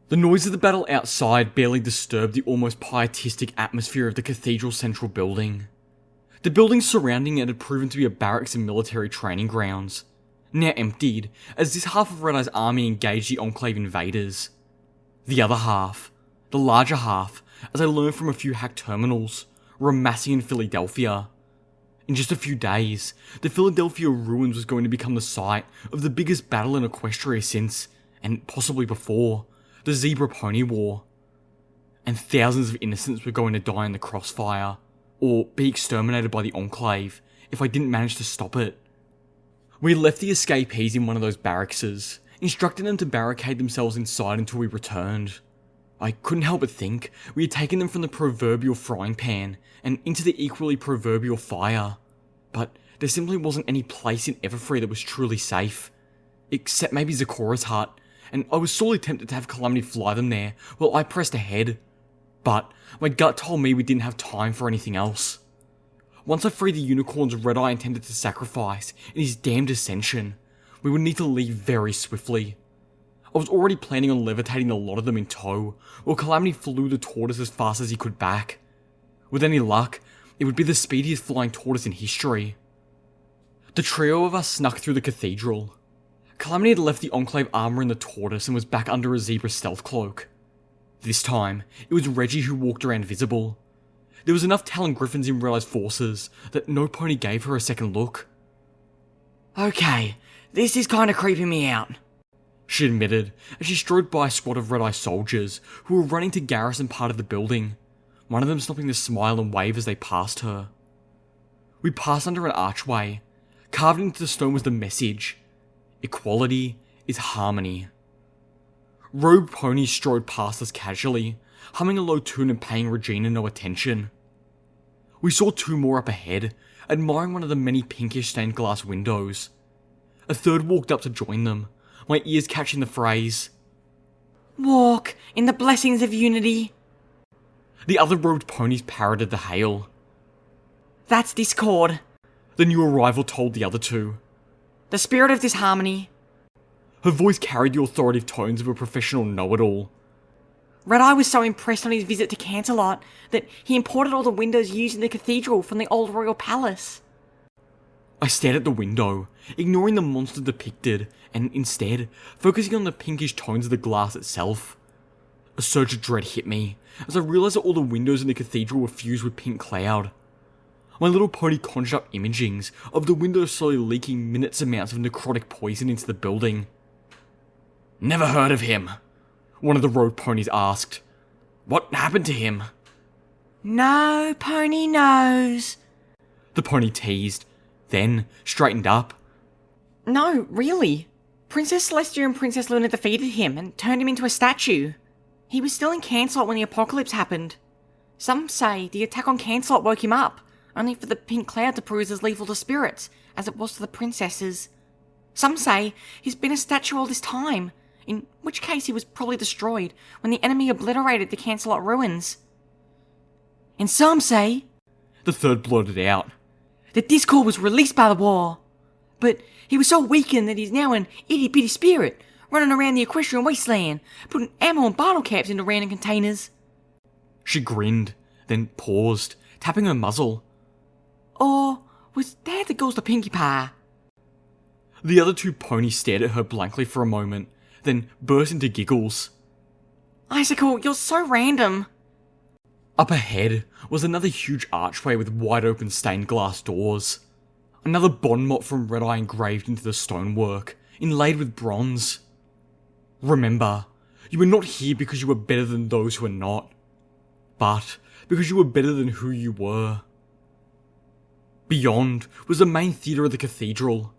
The noise of the battle outside barely disturbed the almost pietistic atmosphere of the cathedral's central building. The buildings surrounding it had proven to be a barracks and military training grounds, now emptied as this half of Red Eye's army engaged the Enclave invaders. The other half, the larger half, as I learned from a few hacked terminals, were amassing in Philadelphia. In just a few days, the Philadelphia ruins was going to become the site of the biggest battle in Equestria since, and possibly before, the Zebra Pony War. And thousands of innocents were going to die in the crossfire, or be exterminated by the Enclave if I didn't manage to stop it. We left the escapees in one of those barrackses, instructing them to barricade themselves inside until we returned. I couldn't help but think we had taken them from the proverbial frying pan and into the equally proverbial fire, but there simply wasn't any place in Everfree that was truly safe, except maybe Zecora's hut, and I was sorely tempted to have Calamity fly them there while I pressed ahead, but my gut told me we didn't have time for anything else. Once I freed the unicorns Red Eye intended to sacrifice in his damned ascension, we would need to leave very swiftly. I was already planning on levitating a lot of them in tow, while Calamity flew the tortoise as fast as he could back. With any luck, it would be the speediest flying tortoise in history. The trio of us snuck through the cathedral. Calamity had left the Enclave armor in the tortoise and was back under a zebra stealth cloak. This time, it was Reggie who walked around visible. There was enough Talon Griffins in Red Eye's forces that no pony gave her a second look. Okay, this is kinda creeping me out, she admitted as she strode by a squad of Red Eye soldiers who were running to garrison part of the building, one of them stopping to smile and wave as they passed her. We passed under an archway. Carved into the stone was the message: equality is harmony. Robed ponies strode past us casually, humming a low tune and paying Regina no attention. We saw two more up ahead, admiring one of the many pinkish stained glass windows. A third walked up to join them, my ears catching the phrase, "Walk in the blessings of unity." The other robed ponies parroted the hail. "That's discord," the new arrival told the other two. "The spirit of disharmony." Her voice carried the authoritative tones of a professional know-it-all. Red Eye was so impressed on his visit to Canterlot that he imported all the windows used in the cathedral from the old royal palace. I stared at the window, ignoring the monster depicted, and instead focusing on the pinkish tones of the glass itself. A surge of dread hit me, as I realised that all the windows in the cathedral were fused with pink cloud. My little pony conjured up imagings of the windows slowly leaking minutes amounts of necrotic poison into the building. "Never heard of him," one of the road ponies asked. "What happened to him?" "No pony knows," the pony teased, then straightened up. "No, really. Princess Celestia and Princess Luna defeated him and turned him into a statue. He was still in Cancelot when the apocalypse happened. Some say the attack on Cancelot woke him up, only for the pink cloud to prove as lethal to spirits as it was to the princesses. Some say he's been a statue all this time, in which case he was probably destroyed when the enemy obliterated the Cancelot ruins. And some say," the third blurted out, "that Discord was released by the war. But he was so weakened that he's now an itty-bitty spirit, running around the equestrian wasteland, putting ammo and bottle caps into random containers." She grinned, then paused, tapping her muzzle. "Or was that the ghost of Pinkie Pie?" The other two ponies stared at her blankly for a moment, then burst into giggles. "Icicle, you're so random." Up ahead was another huge archway with wide open stained glass doors. Another bon mot from Red Eye engraved into the stonework, inlaid with bronze. "Remember, you are not here because you were better than those who are not, but because you were better than who you were." Beyond was the main theatre of the cathedral.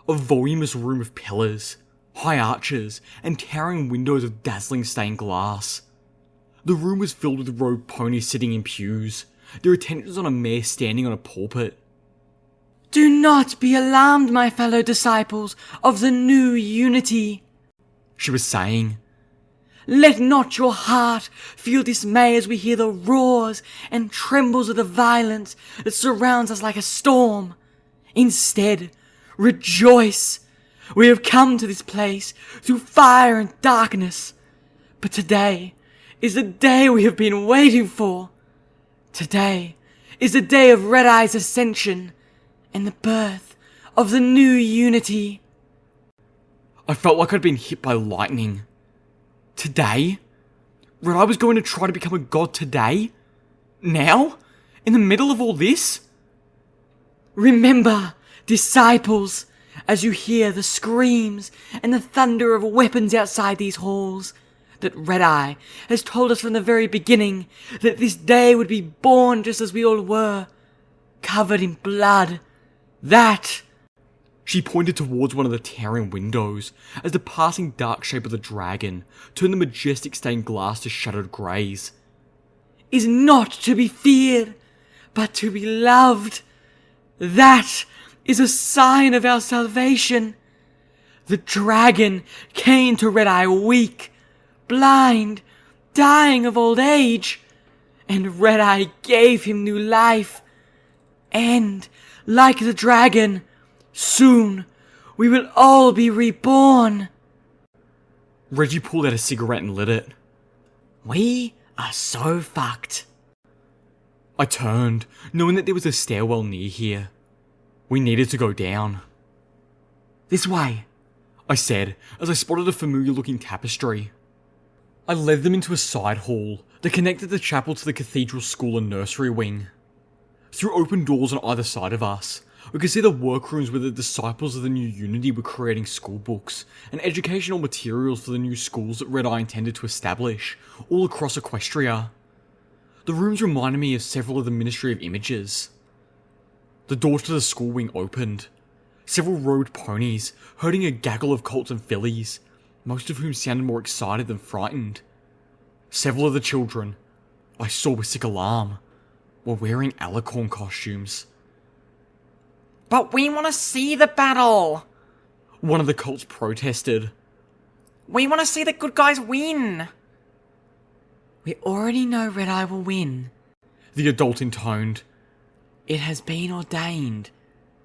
A voluminous room of pillars, high arches, and towering windows of dazzling stained glass. The room was filled with robed ponies sitting in pews, their attendants on a mare standing on a pulpit. "Do not be alarmed, my fellow disciples of the new unity," she was saying. "Let not your heart feel dismay as we hear the roars and trembles of the violence that surrounds us like a storm. Instead, rejoice. We have come to this place through fire and darkness, But today is the day we have been waiting for. Today is the day of Red Eye's ascension and the birth of the new unity. I felt like I'd been hit by lightning. Today? Red Eye was going to try to become a god today? Now? In the middle of all this? Remember, disciples, as you hear the screams and the thunder of weapons outside these halls, that Red Eye has told us from the very beginning that this day would be born just as we all were, covered in blood. That... She pointed towards one of the towering windows as the passing dark shape of the dragon turned the majestic stained glass to shattered greys. Is not to be feared, but to be loved. That is a sign of our salvation. The dragon came to Red Eye weak, blind, dying of old age, and Red Eye gave him new life. And, like the dragon, soon we will all be reborn. Reggie pulled out a cigarette and lit it. We are so fucked. I turned, knowing that there was a stairwell near here. We needed to go down. This way, I said, as I spotted a familiar-looking tapestry. I led them into a side hall that connected the chapel to the cathedral school and nursery wing. Through open doors on either side of us, we could see the workrooms where the disciples of the new unity were creating school books and educational materials for the new schools that Red Eye intended to establish, all across Equestria. The rooms reminded me of several of the Ministry of Images. The door to the school wing opened. Several rode ponies, herding a gaggle of colts and fillies, most of whom sounded more excited than frightened. Several of the children, I saw with sick alarm, were wearing alicorn costumes. But we want to see the battle. One of the colts protested. We want to see the good guys win. We already know Red Eye will win, The adult intoned. It has been ordained.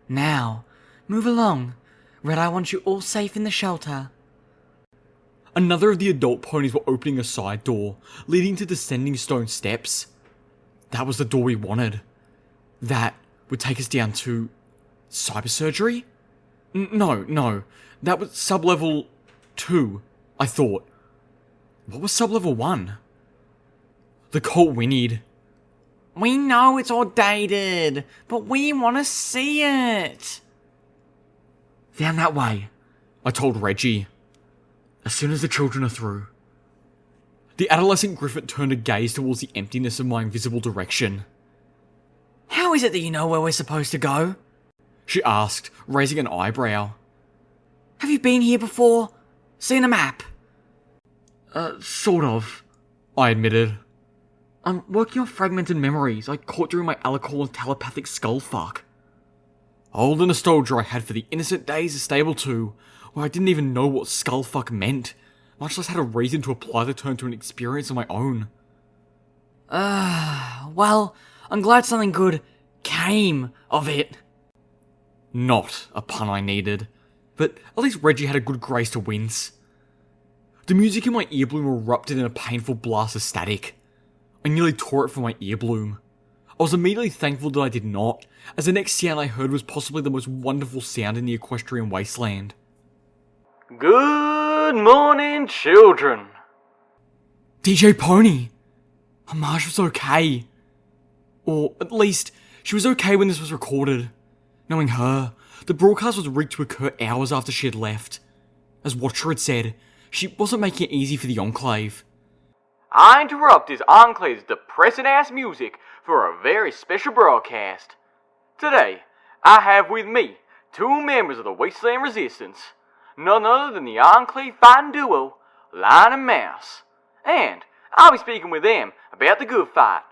Now, move along. Red Eye wants you all safe in the shelter. Another of the adult ponies were opening a side door, leading to descending stone steps. That was the door we wanted. That would take us down to... cyber surgery? No. That was sub-level 2, I thought. What was sub-level 1? The colt whinnied. We know it's all dated, but we want to see it. Down that way, I told Reggie. As soon as the children are through. The adolescent Griffith turned a gaze towards the emptiness of my invisible direction. How is it that you know where we're supposed to go? She asked, raising an eyebrow. Have you been here before? Seen a map? Sort of, I admitted. I'm working on fragmented memories I caught during my alicorn telepathic skullfuck. All the nostalgia I had for the innocent days of Stable 2, where I didn't even know what skullfuck meant, much less had a reason to apply the term to an experience of my own. Well, I'm glad something good came of it. Not a pun I needed, but at least Reggie had a good grace to wince. The music in my earbloom erupted in a painful blast of static. I nearly tore it from my earbloom. I was immediately thankful that I did not, as the next sound I heard was possibly the most wonderful sound in the equestrian wasteland. Good morning, children. DJ Pony. Homage was okay. Or, at least, she was okay when this was recorded. Knowing her, the broadcast was rigged to occur hours after she had left. As Watcher had said, she wasn't making it easy for the Enclave. I interrupt this Enclave's depressing-ass music for a very special broadcast. Today, I have with me 2 members of the Wasteland Resistance, none other than the Enclave fighting duo, Lion and Mouse. And I'll be speaking with them about the good fight,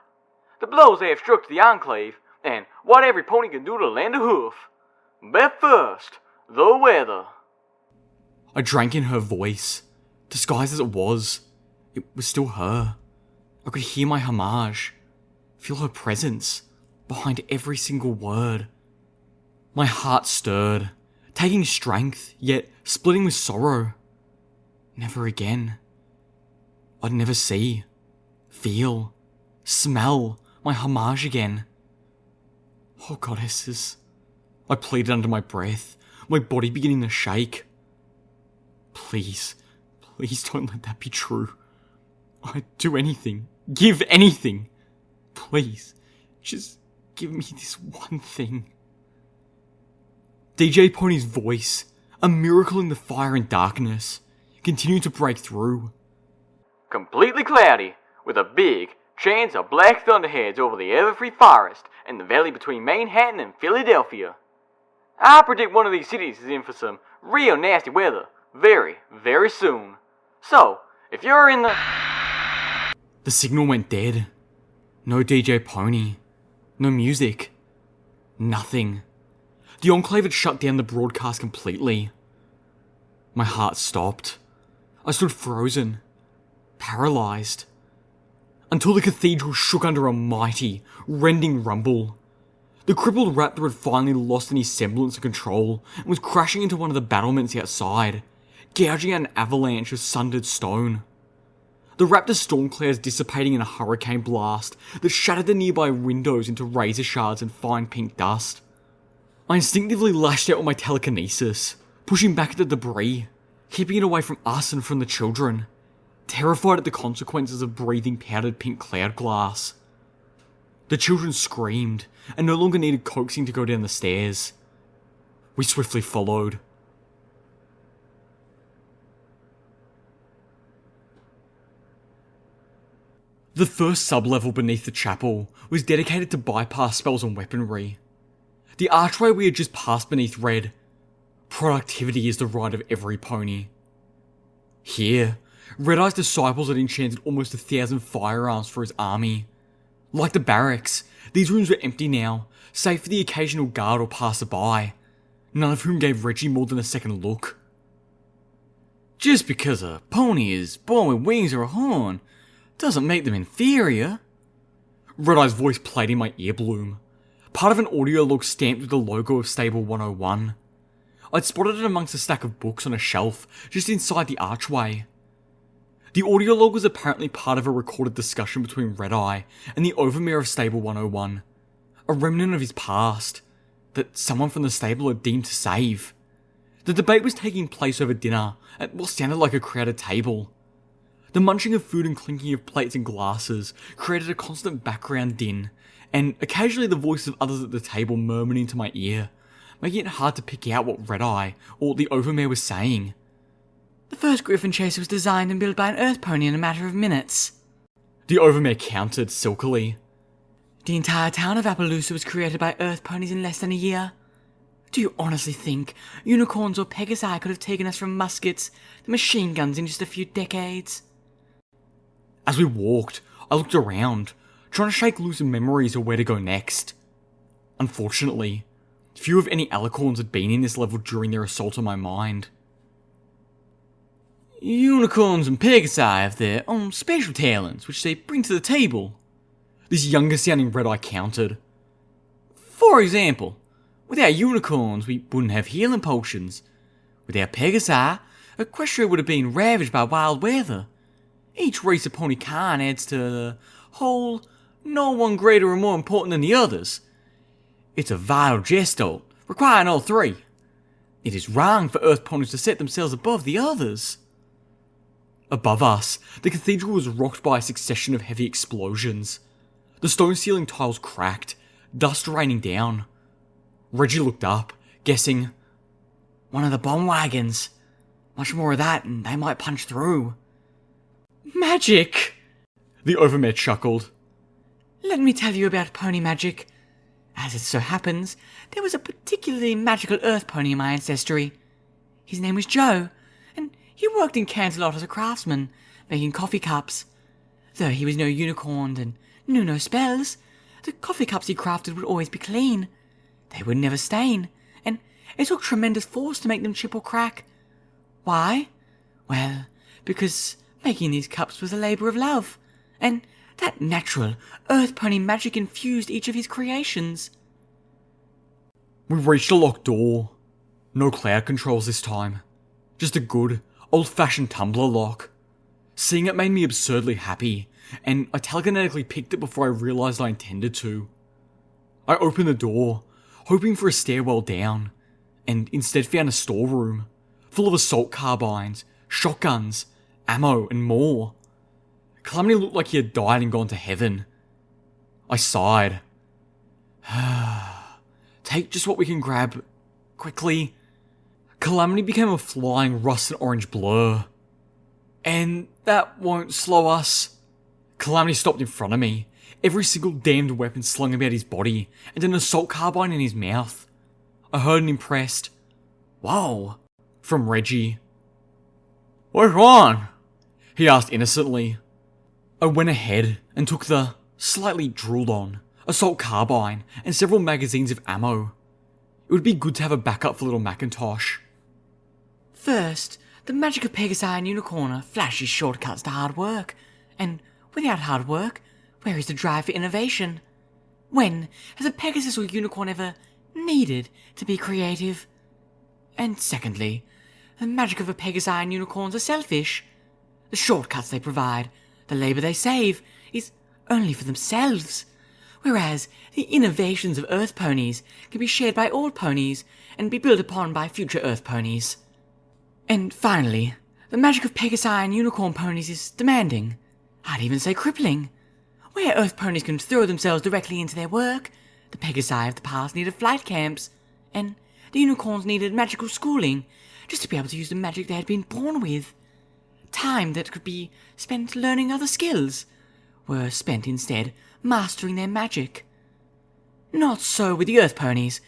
the blows they have struck to the Enclave, and what every pony can do to land a hoof. But first, the weather. I drank in her voice, disguised as it was. It was still her. I could hear my homage, feel her presence behind every single word. My heart stirred, taking strength, yet splitting with sorrow. Never again. I'd never see, feel, smell my homage again. Oh, goddesses. I pleaded under my breath, my body beginning to shake. Please, please don't let that be true. I'd do anything, give anything. Please, just give me this one thing. DJ Pony's voice, a miracle in the fire and darkness, continued to break through. Completely cloudy, with a big chance of black thunderheads over the ever-free forest and the valley between Manhattan and Philadelphia. I predict one of these cities is in for some real nasty weather very, very soon. So, if you're in the... The signal went dead. No DJ Pony. No music. Nothing. The Enclave had shut down the broadcast completely. My heart stopped. I stood frozen. Paralysed. Until the cathedral shook under a mighty, rending rumble. The crippled raptor had finally lost any semblance of control and was crashing into one of the battlements outside, gouging out an avalanche of sundered stone. The raptor's storm clouds dissipating in a hurricane blast that shattered the nearby windows into razor shards and fine pink dust. I instinctively lashed out with my telekinesis, pushing back at the debris, keeping it away from us and from the children, terrified at the consequences of breathing powdered pink cloud glass. The children screamed, and no longer needed coaxing to go down the stairs. We swiftly followed. The first sub-level beneath the chapel was dedicated to bypass spells and weaponry. The archway we had just passed beneath read, "Productivity is the right of every pony." Here, Red Eye's disciples had enchanted almost 1,000 firearms for his army. Like the barracks, these rooms were empty now, save for the occasional guard or passerby, none of whom gave Reggie more than a second look. Just because a pony is born with wings or a horn doesn't make them inferior. Red Eye's voice played in my earbloom, part of an audio log stamped with the logo of Stable 101. I'd spotted it amongst a stack of books on a shelf just inside the archway. The audio log was apparently part of a recorded discussion between Red Eye and the Overmare of Stable 101, a remnant of his past, that someone from the stable had deemed to save. The debate was taking place over dinner at what sounded like a crowded table. The munching of food and clinking of plates and glasses created a constant background din, and occasionally the voices of others at the table murmured into my ear, making it hard to pick out what Red Eye or the Overmare was saying. The first Griffin Chaser was designed and built by an Earth Pony in a matter of minutes. The Overmare countered silkily. The entire town of Appaloosa was created by Earth Ponies in less than a year. Do you honestly think unicorns or Pegasi could have taken us from muskets to machine guns in just a few decades? As we walked, I looked around, trying to shake loose memories of where to go next. Unfortunately, few of any alicorns had been in this level during their assault on my mind. Unicorns and Pegasi have their own special talents, which they bring to the table. This younger sounding Red Eye countered. For example, without unicorns, we wouldn't have healing potions. Without Pegasi, Equestria would have been ravaged by wild weather. Each race of pony kind adds to the whole, no one greater or more important than the others. It's a vital gestalt, requiring all three. It is wrong for Earth ponies to set themselves above the others. Above us, the cathedral was rocked by a succession of heavy explosions. The stone ceiling tiles cracked, dust raining down. Reggie looked up, guessing, "One of the bomb wagons. Much more of that and they might punch through." "Magic!" The Overmare chuckled. "Let me tell you about pony magic. As it so happens, there was a particularly magical Earth Pony in my ancestry. His name was Joe, and he worked in Canterlot as a craftsman, making coffee cups. Though he was no unicorn and knew no spells, the coffee cups he crafted would always be clean. They would never stain, and it took tremendous force to make them chip or crack. Why? Well, because making these cups was a labour of love, and that natural Earth Pony magic infused each of his creations." We reached a locked door. No cloud controls this time. Just a good, old-fashioned tumbler lock. Seeing it made me absurdly happy, and I telekinetically picked it before I realised I intended to. I opened the door, hoping for a stairwell down, and instead found a storeroom, full of assault carbines, shotguns, ammo, and more. Calamity looked like he had died and gone to heaven. I sighed. Take just what we can grab, quickly. Calamity became a flying rusted orange blur. And that won't slow us. Calamity stopped in front of me, every single damned weapon slung about his body, and an assault carbine in his mouth. I heard an impressed, "Whoa," from Reggie. "Which one?" he asked innocently. I went ahead and took the, slightly drooled on, assault carbine and several magazines of ammo. It would be good to have a backup for little Macintosh. First, the magic of Pegasi and Unicorn flashes shortcuts to hard work. And without hard work, where is the drive for innovation? When has a Pegasus or Unicorn ever needed to be creative? And secondly, the magic of a Pegasi and Unicorns are selfish. The shortcuts they provide, the labour they save, is only for themselves. Whereas the innovations of Earth ponies can be shared by all ponies and be built upon by future Earth ponies. And finally, the magic of Pegasi and Unicorn ponies is demanding. I'd even say crippling. Where Earth ponies can throw themselves directly into their work, the Pegasi of the past needed flight camps, and the Unicorns needed magical schooling just to be able to use the magic they had been born with. Time that could be spent learning other skills were spent instead mastering their magic. Not so with the Earth ponies.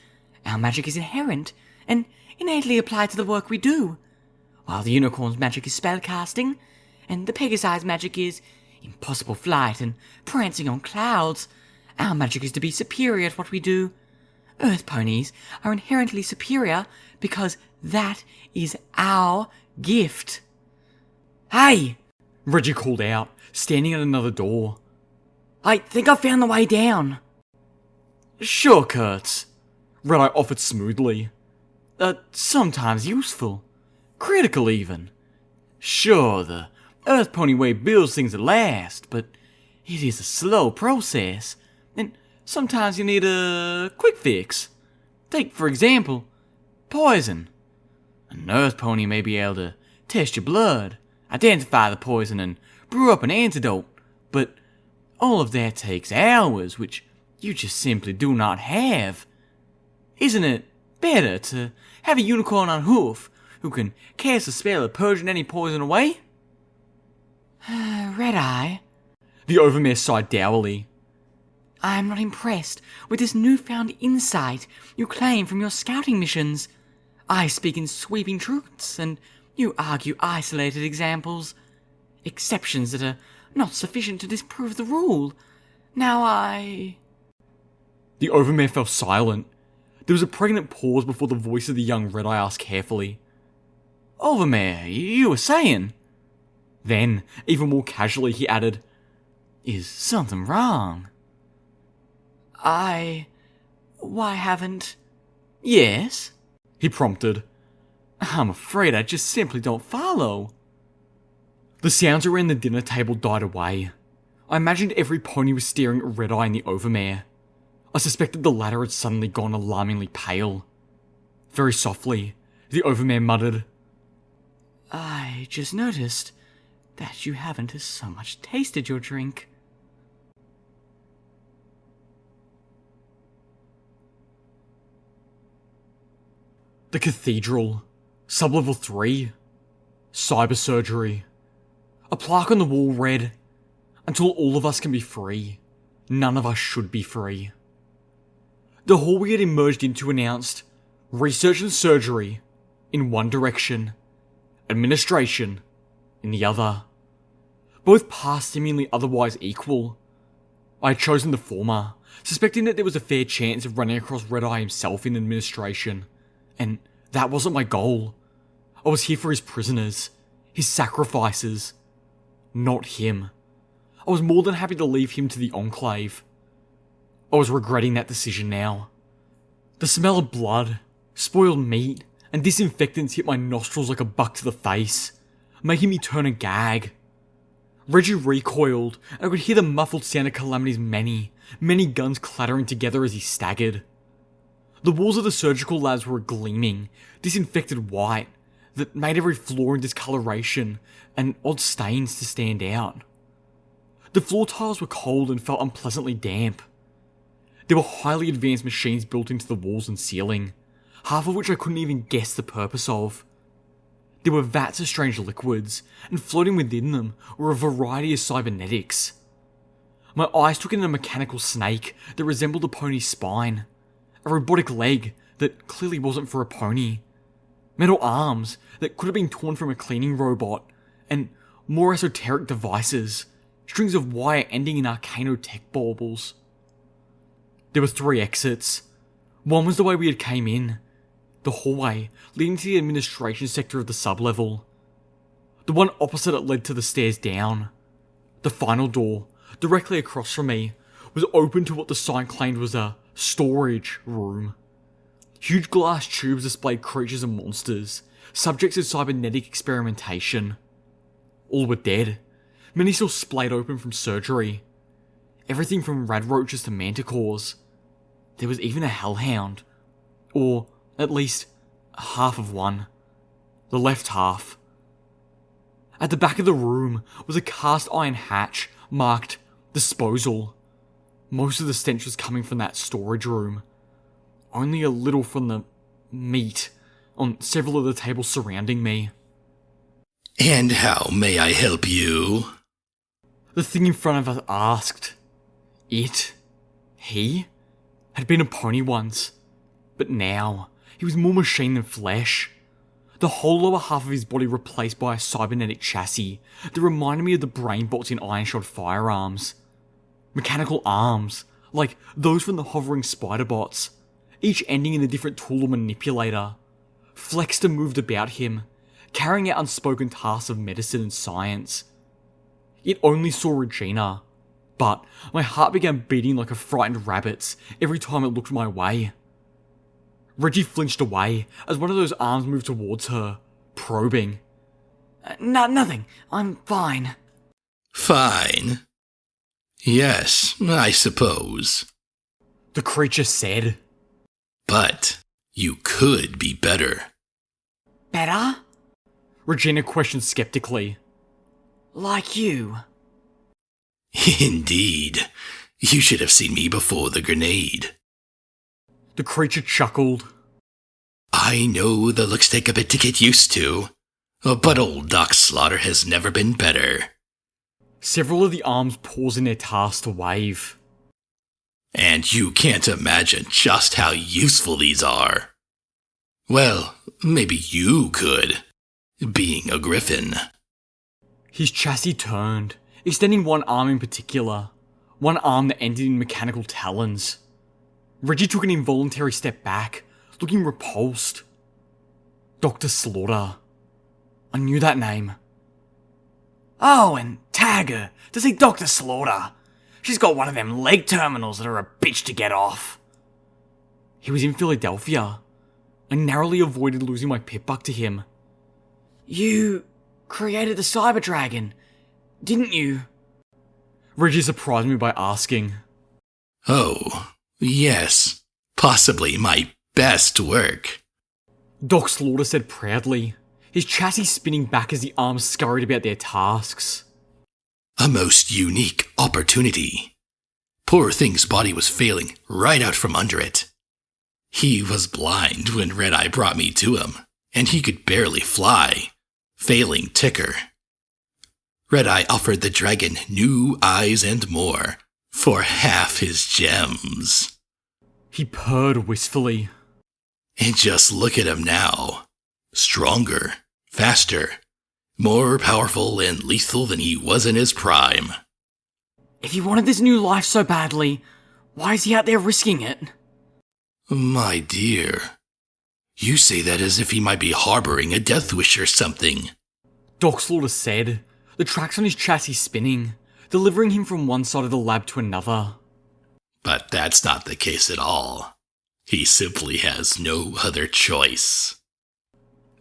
Our magic is inherent and innately applied to the work we do. While the Unicorn's magic is spellcasting, and the Pegasi's magic is impossible flight and prancing on clouds, our magic is to be superior at what we do. Earth ponies are inherently superior because that is our gift. "Hey!" Reggie called out, standing at another door. "I think I found the way down." "Sure, Kurtz," Red-Eye offered smoothly. Sometimes useful. Critical, even. Sure, the Earth Pony way builds things at last, but it is a slow process, and sometimes you need a quick fix. Take, for example, poison. An Earth Pony may be able to test your blood, identify the poison, and brew up an antidote, but all of that takes hours, which you just simply do not have. Isn't it better to have a unicorn on hoof who can cast a spell of purging any poison away? Red-Eye, The Overmare sighed dourly. I am not impressed with this newfound insight you claim from your scouting missions. I speak in sweeping truths, and you argue isolated examples. Exceptions that are not sufficient to disprove the rule. The Overmare fell silent. There was a pregnant pause before the voice of the young Red-Eye asked carefully, "Overmare, you were saying?" Then, even more casually, he added, "Is something wrong?" Why haven't... "Yes?" he prompted. "I'm afraid I just simply don't follow." The sounds around the dinner table died away. I imagined every pony was staring at Red-Eye and the Overmare. I suspected the latter had suddenly gone alarmingly pale. Very softly, the Overmare muttered, I just noticed that you haven't so much tasted your drink. The Cathedral, Sublevel 3, Cyber Surgery. A plaque on the wall read, "Until all of us can be free, none of us should be free." The hall we had emerged into announced, "Research and surgery in one direction, administration in the other." Both paths seemingly otherwise equal. I had chosen the former, suspecting that there was a fair chance of running across Red-Eye himself in administration, and that wasn't my goal. I was here for his prisoners, his sacrifices, not him. I was more than happy to leave him to the Enclave. I was regretting that decision now. The smell of blood, spoiled meat, and disinfectants hit my nostrils like a buck to the face, making me turn and gag. Reggie recoiled, and I could hear the muffled sound of Calamity's many guns clattering together as he staggered. The walls of the surgical labs were gleaming, disinfected white, that made every flaw and discoloration and odd stains to stand out. The floor tiles were cold and felt unpleasantly damp. There were highly advanced machines built into the walls and ceiling, half of which I couldn't even guess the purpose of. There were vats of strange liquids, and floating within them were a variety of cybernetics. My eyes took in a mechanical snake that resembled a pony's spine, a robotic leg that clearly wasn't for a pony, metal arms that could have been torn from a cleaning robot, and more esoteric devices, strings of wire ending in arcano tech baubles. There were 3 exits. One was the way we had came in, the hallway leading to the administration sector of the sublevel. The one opposite it led to the stairs down. The final door, directly across from me, was open to what the sign claimed was a storage room. Huge glass tubes displayed creatures and monsters, subjects of cybernetic experimentation. All were dead, many still splayed open from surgery. Everything from radroaches to manticores. There was even a hellhound, or at least half of one. The left half. At the back of the room was a cast iron hatch marked disposal. Most of the stench was coming from that storage room. Only a little from the meat on several of the tables surrounding me. And how may I help you? The thing in front of us asked. He, had been a pony once, but now he was more machine than flesh. The whole lower half of his body replaced by a cybernetic chassis that reminded me of the brain bots in iron-shod firearms. Mechanical arms, like those from the hovering spider bots, each ending in a different tool or manipulator, flexed and moved about him, carrying out unspoken tasks of medicine and science. It only saw Regina, but my heart began beating like a frightened rabbit's every time it looked my way. Reggie flinched away as one of those arms moved towards her, probing. Nothing. I'm fine. Fine. Yes, I suppose. The creature said. But you could be better. Better? Regina questioned skeptically. Like you. Indeed. You should have seen me before the grenade. The creature chuckled. I know the looks take a bit to get used to, but old Doc Slaughter has never been better. Several of the arms paused in their task to wave. And you can't imagine just how useful these are. Well, maybe you could, being a griffin. His chassis turned, extending one arm in particular, one arm that ended in mechanical talons. Reggie took an involuntary step back, looking repulsed. Dr. Slaughter. I knew that name. Oh, and tag her to see Dr. Slaughter. She's got one of them leg terminals that are a bitch to get off. He was in Philadelphia. I narrowly avoided losing my pit buck to him. You created the Cyber Dragon, didn't you? Reggie surprised me by asking. Oh, yes. Possibly my best work. Doc Slaughter said proudly, his chassis spinning back as the arms scurried about their tasks. A most unique opportunity. Poor thing's body was failing right out from under it. He was blind when Red Eye brought me to him, and he could barely fly, failing ticker. Red Eye offered the dragon new eyes and more for half his gems. He purred wistfully. And just look at him now. Stronger, faster, more powerful and lethal than he was in his prime. If he wanted this new life so badly, why is he out there risking it? My dear, you say that as if he might be harboring a death wish or something. Doc Slaughter said, the tracks on his chassis spinning, delivering him from one side of the lab to another. But that's not the case at all. He simply has no other choice.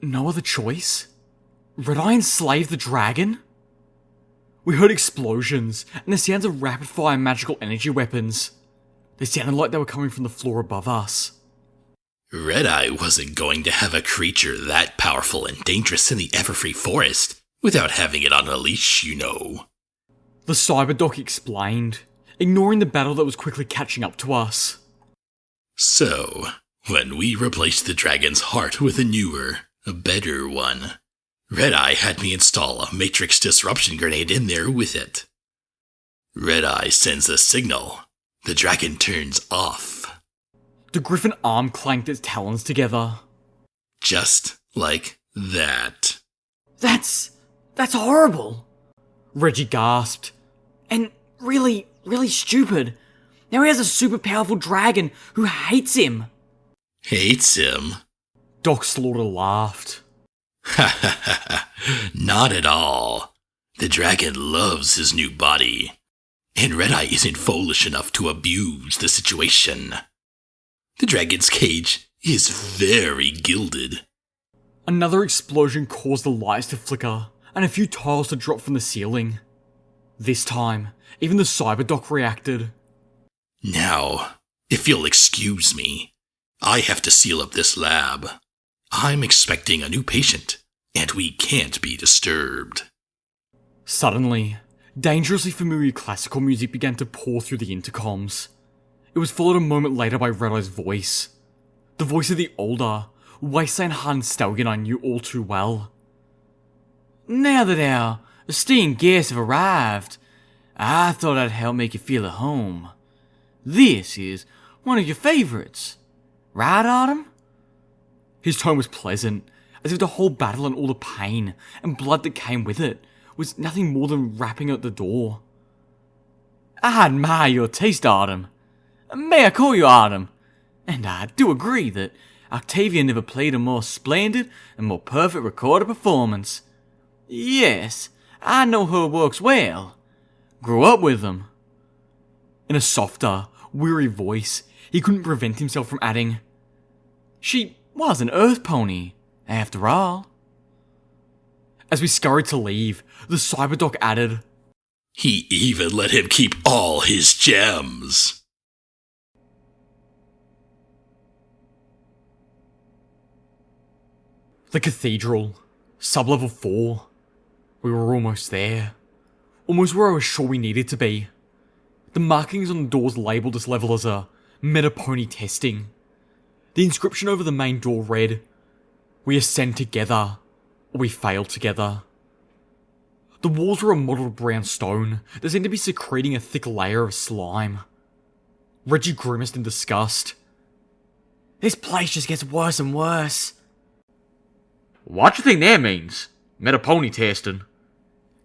No other choice? Red Eye enslaved the dragon? We heard explosions and the sounds of rapid-fire magical energy weapons. They sounded like they were coming from the floor above us. Red-Eye wasn't going to have a creature that powerful and dangerous in the Everfree Forest without having it on a leash, you know. The Cyberdoc explained, ignoring the battle that was quickly catching up to us. So, when we replaced the dragon's heart with a newer, a better one, Red-Eye had me install a matrix disruption grenade in there with it. Red-Eye sends a signal. The dragon turns off. The griffin arm clanked its talons together. Just like that. That's horrible. Reggie gasped. And really stupid. Now he has a super powerful dragon who hates him. Hates him? Doc Slaughter laughed. Ha ha ha, not at all. The dragon loves his new body. And Red-Eye isn't foolish enough to abuse the situation. The dragon's cage is very gilded. Another explosion caused the lights to flicker and a few tiles to drop from the ceiling. This time, even the Cyberdoc reacted. Now, if you'll excuse me, I have to seal up this lab. I'm expecting a new patient, and we can't be disturbed. Suddenly, dangerously familiar classical music began to pour through the intercoms. It was followed a moment later by Red-Eye's voice. The voice of the older, wasteland-hardened stallion I knew all too well. Now that our esteemed guests have arrived, I thought I'd help make you feel at home. This is one of your favorites. Right, Autumn? His tone was pleasant, as if the whole battle and all the pain and blood that came with it was nothing more than rapping at the door. I admire your taste, Autumn. May I call you Autumn? And I do agree that Octavia never played a more splendid and more perfect recorded performance. Yes, I know her works well. Grew up with them. In a softer, weary voice, he couldn't prevent himself from adding, She was an earth pony, after all. As we scurried to leave, the Cyberdoc added, He even let him keep all his gems. The cathedral, sub-level 4. We were almost there. Almost where I was sure we needed to be. The markings on the doors labelled this level as a Metapony testing. The inscription over the main door read, We ascend together, or we fail together. The walls were a mottled brown stone that seemed to be secreting a thick layer of slime. Reggie grimaced in disgust. This place just gets worse and worse. What do you think that means? Metapony testing?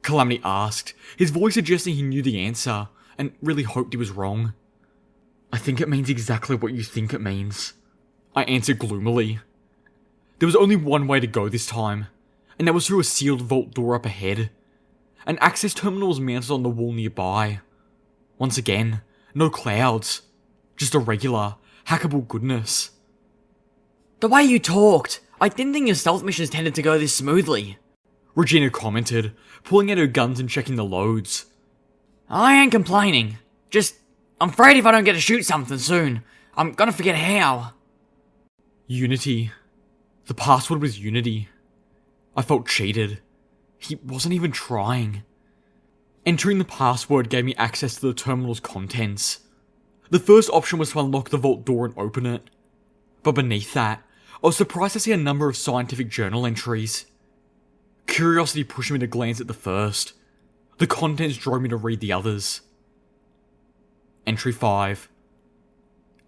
Calamity asked, his voice suggesting he knew the answer, and really hoped he was wrong. I think it means exactly what you think it means, I answered gloomily. There was only one way to go this time, and that was through a sealed vault door up ahead. An access terminal was mounted on the wall nearby. Once again, no clouds, just a regular, hackable goodness. The way you talked, I didn't think your stealth missions tended to go this smoothly. Regina commented, pulling out her guns and checking the loads. I ain't complaining. Just, I'm afraid if I don't get to shoot something soon, I'm gonna forget how. Unity. The password was Unity. I felt cheated. He wasn't even trying. Entering the password gave me access to the terminal's contents. The first option was to unlock the vault door and open it. But beneath that, I was surprised to see a number of scientific journal entries. Curiosity pushed me to glance at the first. The contents drove me to read the others. Entry 5.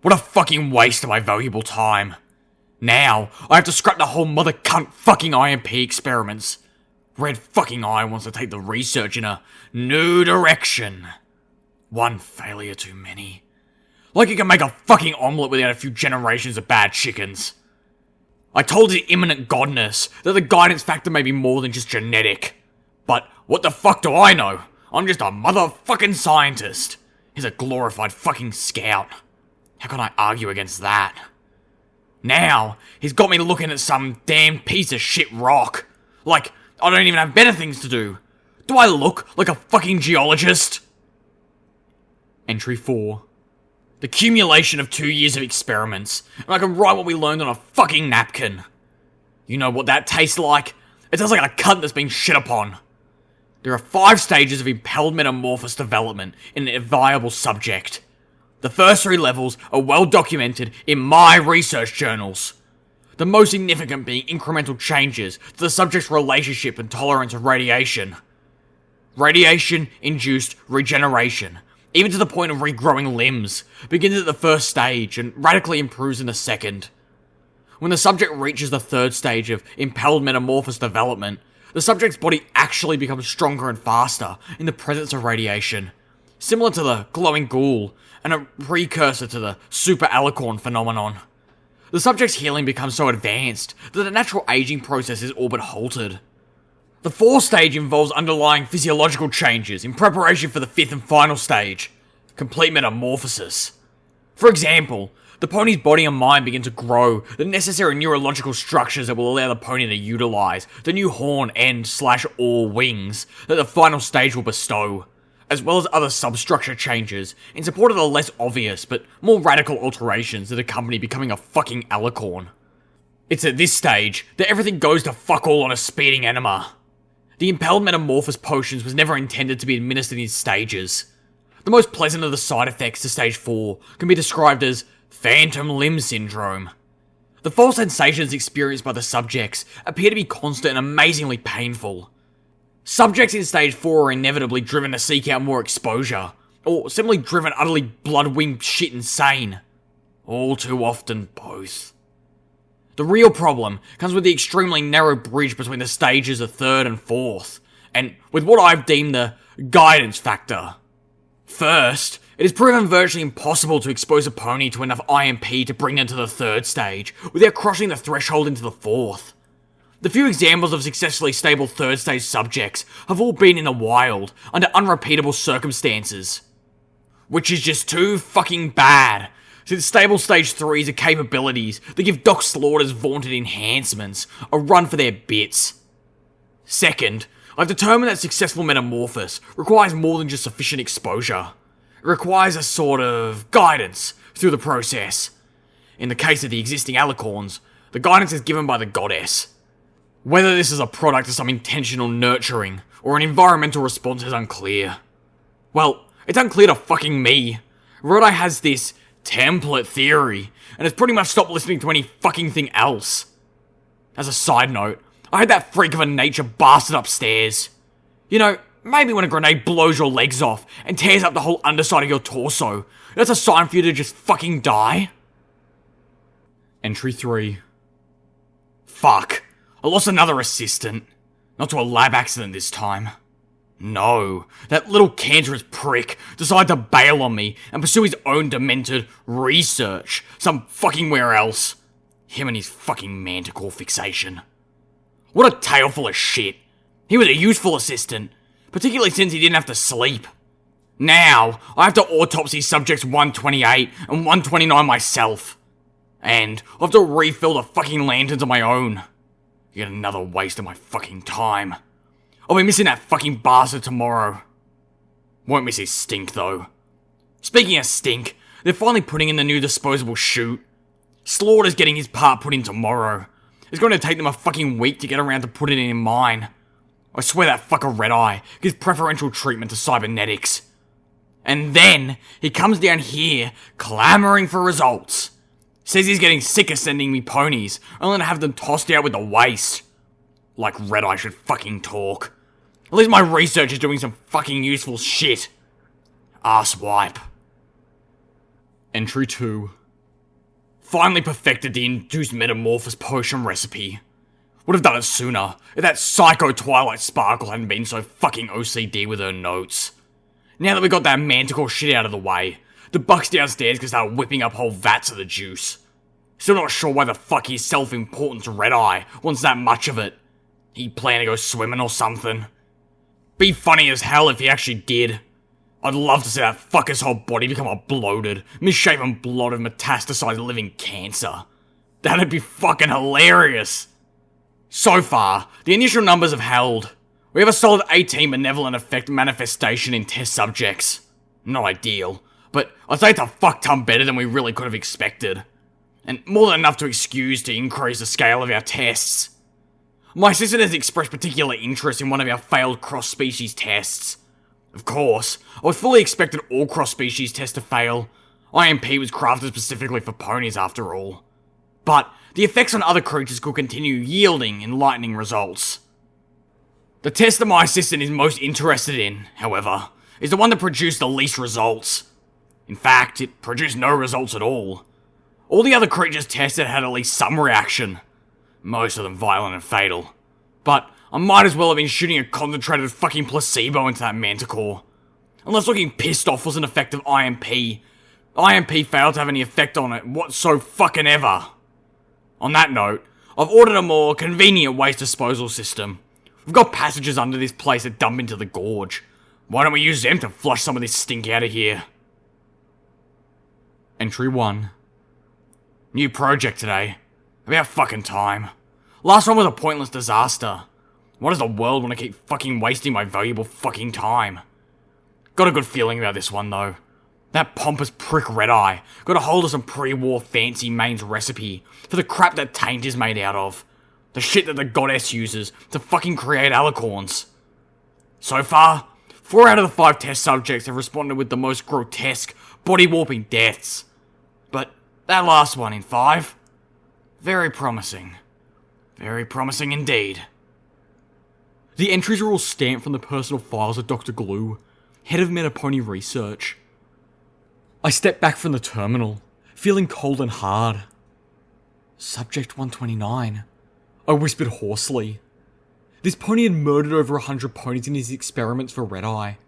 What a fucking waste of my valuable time. Now, I have to scrap the whole mother cunt fucking IMP experiments. Red fucking Eye wants to take the research in a new direction. One failure too many. Like you can make a fucking omelette without a few generations of bad chickens. I told the imminent godness that the guidance factor may be more than just genetic. But what the fuck do I know? I'm just a motherfucking scientist. He's a glorified fucking scout. How can I argue against that? Now, he's got me looking at some damn piece of shit rock. Like, I don't even have better things to do. Do I look like a fucking geologist? Entry 4. The accumulation of 2 years of experiments, and I can write what we learned on a fucking napkin. You know what that tastes like? It tastes like a cunt that's been shit upon. There are 5 stages of impelled metamorphosis development in a viable subject. The first 3 levels are well documented in my research journals. The most significant being incremental changes to the subject's relationship and tolerance of radiation. Radiation-induced regeneration, even to the point of regrowing limbs, begins at the first stage and radically improves in the second. When the subject reaches the third stage of impelled metamorphosis development, the subject's body actually becomes stronger and faster in the presence of radiation, similar to the glowing ghoul and a precursor to the super alicorn phenomenon. The subject's healing becomes so advanced that the natural aging process is all but halted. The fourth stage involves underlying physiological changes in preparation for the fifth and final stage, complete metamorphosis. For example, the pony's body and mind begin to grow the necessary neurological structures that will allow the pony to utilize the new horn and/or wings that the final stage will bestow, as well as other substructure changes in support of the less obvious but more radical alterations that accompany becoming a fucking alicorn. It's at this stage that everything goes to fuck all on a speeding enema. The impelled metamorphosis potions was never intended to be administered in stages. The most pleasant of the side effects to stage 4 can be described as phantom limb syndrome. The false sensations experienced by the subjects appear to be constant and amazingly painful. Subjects in stage 4 are inevitably driven to seek out more exposure, or simply driven utterly blood-winged shit insane. All too often both. The real problem comes with the extremely narrow bridge between the stages of 3rd and 4th, and with what I've deemed the guidance factor. First, it is proven virtually impossible to expose a pony to enough IMP to bring them to the 3rd stage without crossing the threshold into the 4th. The few examples of successfully stable 3rd stage subjects have all been in the wild, under unrepeatable circumstances. Which is just too fucking bad, since stable stage 3s are capabilities that give Doc Slaughter's vaunted enhancements a run for their bits. Second, I've determined that successful metamorphosis requires more than just sufficient exposure. It requires a sort of guidance through the process. In the case of the existing alicorns, the guidance is given by the goddess. Whether this is a product of some intentional nurturing or an environmental response is unclear. Well, it's unclear to fucking me. Red-Eye has this template theory, and has pretty much stopped listening to any fucking thing else. As a side note, I had that freak of a nature bastard upstairs. You know, maybe when a grenade blows your legs off and tears up the whole underside of your torso, that's a sign for you to just fucking die. Entry 3. Fuck. I lost another assistant. Not to a lab accident this time. No, that little cancerous prick decided to bail on me and pursue his own demented research some fucking where else. Him and his fucking manticore fixation. What a tale full of shit. He was a useful assistant, particularly since he didn't have to sleep. Now, I have to autopsy subjects 128 and 129 myself. And I have to refill the fucking lanterns on my own. Yet another waste of my fucking time. I'll be missing that fucking bastard tomorrow. Won't miss his stink, though. Speaking of stink, they're finally putting in the new disposable chute. Slaughter's getting his part put in tomorrow. It's going to take them a fucking week to get around to put it in mine. I swear that fucker Red-Eye gives preferential treatment to cybernetics. And then, he comes down here, clamouring for results. Says he's getting sick of sending me ponies, only to have them tossed out with the waste. Like Red-Eye should fucking talk. At least my research is doing some fucking useful shit. Arsewipe. Entry 2. Finally perfected the induced metamorphosis potion recipe. Would have done it sooner if that psycho Twilight Sparkle hadn't been so fucking OCD with her notes. Now that we got that manticore shit out of the way, the bucks downstairs can start whipping up whole vats of the juice. Still not sure why the fuck his self-importance Red-Eye wants that much of it. He planned to go swimming or something. Be funny as hell if he actually did. I'd love to see that fucker's whole body become a bloated, misshapen blot of metastasized living cancer. That'd be fucking hilarious. So far, the initial numbers have held. We have a solid 18 benevolent effect manifestation in test subjects. Not ideal, but I'd say it's a fuck ton better than we really could have expected. And more than enough to excuse to increase the scale of our tests. My assistant has expressed particular interest in one of our failed cross-species tests. Of course, I was fully expected all cross-species tests to fail. IMP was crafted specifically for ponies after all. But the effects on other creatures could continue yielding enlightening results. The test that my assistant is most interested in, however, is the one that produced the least results. In fact, it produced no results at all. All the other creatures tested had at least some reaction. Most of them violent and fatal. But I might as well have been shooting a concentrated fucking placebo into that manticore. Unless looking pissed off was an effect of IMP. IMP failed to have any effect on it whatsoever. On that note, I've ordered a more convenient waste disposal system. We've got passages under this place that dump into the gorge. Why don't we use them to flush some of this stink out of here? Entry 1. New project today. About fucking time. Last one was a pointless disaster. Why does the world want to keep fucking wasting my valuable fucking time? Got a good feeling about this one though. That pompous prick Red-Eye got a hold of some pre-war fancy mains recipe for the crap that Taint is made out of. The shit that the goddess uses to fucking create alicorns. So far, 4 out of the 5 test subjects have responded with the most grotesque, body-warping deaths. But that last one in 5? Very promising. Very promising indeed. The entries are all stamped from the personal files of Dr. Glue, head of Metapony Research. I step back from the terminal, feeling cold and hard. Subject 129. I whispered hoarsely. This pony had murdered over 100 ponies in his experiments for Red-Eye.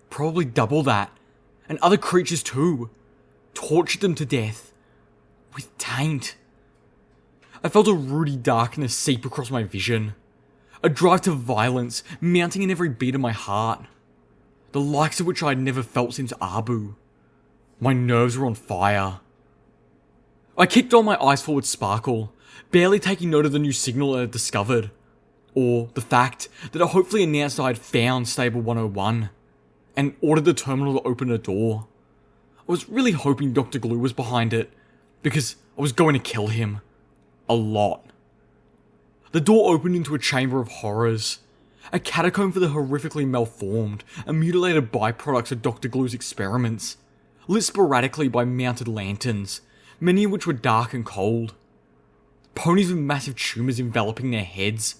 Probably double that. And other creatures too. Tortured them to death. With taint. I felt a ruddy darkness seep across my vision. A drive to violence mounting in every beat of my heart. The likes of which I had never felt since Abu. My nerves were on fire. I kicked on my ice forward sparkle, barely taking note of the new signal I had discovered. Or the fact that it hopefully announced I had found Stable 101, and ordered the terminal to open a door. I was really hoping Dr. Glue was behind it, because I was going to kill him. A lot. The door opened into a chamber of horrors. A catacomb for the horrifically malformed and mutilated byproducts of Dr. Glue's experiments, lit sporadically by mounted lanterns, many of which were dark and cold. Ponies with massive tumours enveloping their heads.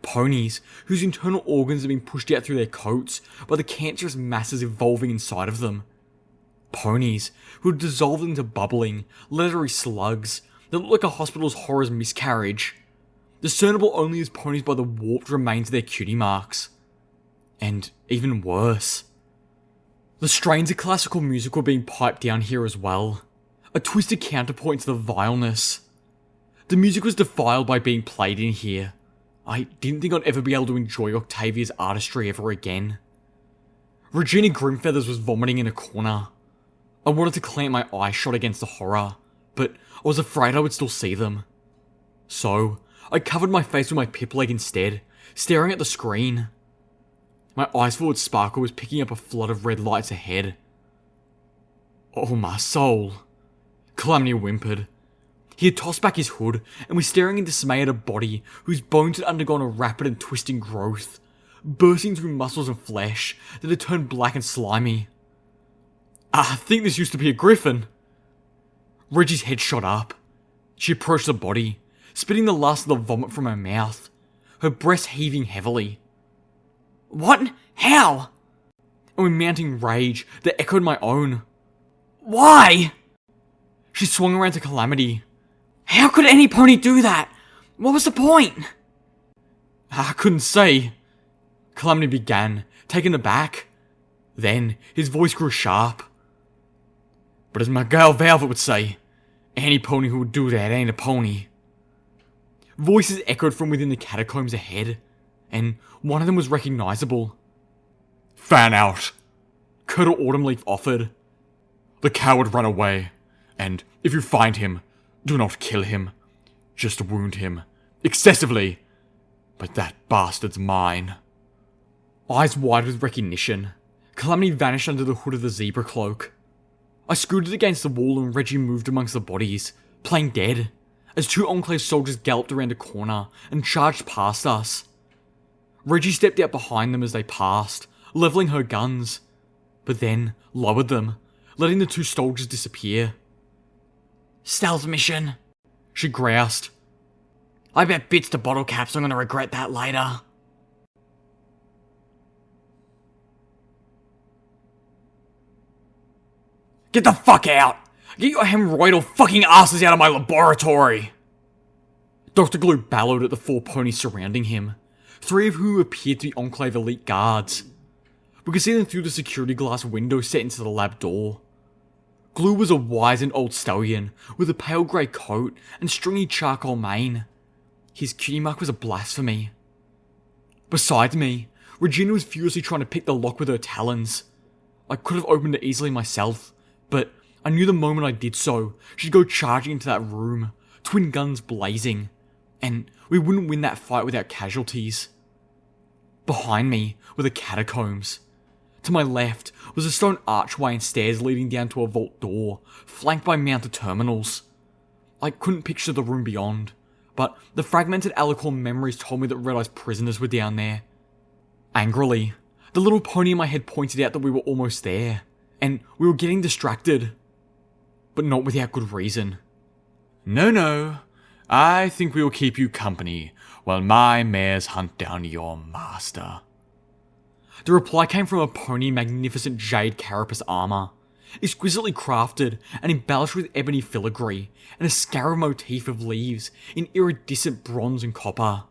Ponies whose internal organs had been pushed out through their coats by the cancerous masses evolving inside of them. Ponies who had dissolved into bubbling, leathery slugs that looked like a hospital's horror's miscarriage, discernible only as ponies by the warped remains of their cutie marks. And even worse, the strains of classical music were being piped down here as well, a twisted counterpoint to the vileness. The music was defiled by being played in here. I didn't think I'd ever be able to enjoy Octavia's artistry ever again. Regina Grimfeathers was vomiting in a corner. I wanted to clamp my eye shot against the horror, but I was afraid I would still see them. So, I covered my face with my pip leg instead, staring at the screen. My ice forward sparkle was picking up a flood of red lights ahead. Oh my soul. Calamity whimpered. He had tossed back his hood and was staring in dismay at a body whose bones had undergone a rapid and twisting growth, bursting through muscles and flesh that had turned black and slimy. I think this used to be a griffin. Reggie's head shot up. She approached the body, spitting the last of the vomit from her mouth, her breast heaving heavily. What? How? And with mounting rage that echoed my own. Why? She swung around to Calamity. How could any pony do that? What was the point? I couldn't say. Calamity began, taken aback. Then his voice grew sharp. But as my girl Velvet would say, any pony who would do that ain't a pony. Voices echoed from within the catacombs ahead, and one of them was recognizable. Fan out, Colonel Autumnleaf offered. The coward ran away, and if you find him, do not kill him. Just wound him, excessively. But that bastard's mine. Eyes wide with recognition, Calamity vanished under the hood of the zebra cloak. I scooted against the wall and Reggie moved amongst the bodies, playing dead, as 2 Enclave soldiers galloped around a corner and charged past us. Reggie stepped out behind them as they passed, leveling her guns, but then lowered them, letting the 2 soldiers disappear. Stealth mission, She groused. I bet bits to bottle caps I'm gonna regret that later. Get the fuck out! Get your hemorrhoidal fucking asses out of my laboratory! Dr. Glue bellowed at the 4 ponies surrounding him, 3 of whom appeared to be Enclave elite guards. We could see them through the security glass window set into the lab door. Glue was a wizened old stallion with a pale grey coat and stringy charcoal mane. His cutie mark was a blasphemy. Beside me, Regina was furiously trying to pick the lock with her talons. I could have opened it easily myself, but I knew the moment I did so, she'd go charging into that room, twin guns blazing, and we wouldn't win that fight without casualties. Behind me were the catacombs. To my left was a stone archway and stairs leading down to a vault door, flanked by mounted terminals. I couldn't picture the room beyond, but the fragmented alicorn memories told me that Red Eye's prisoners were down there. Angrily, the little pony in my head pointed out that we were almost there, and we were getting distracted. But not without good reason. No, I think we will keep you company while my mares hunt down your master. The reply came from a pony in magnificent jade carapace armor, exquisitely crafted and embellished with ebony filigree and a scarab motif of leaves in iridescent bronze and copper.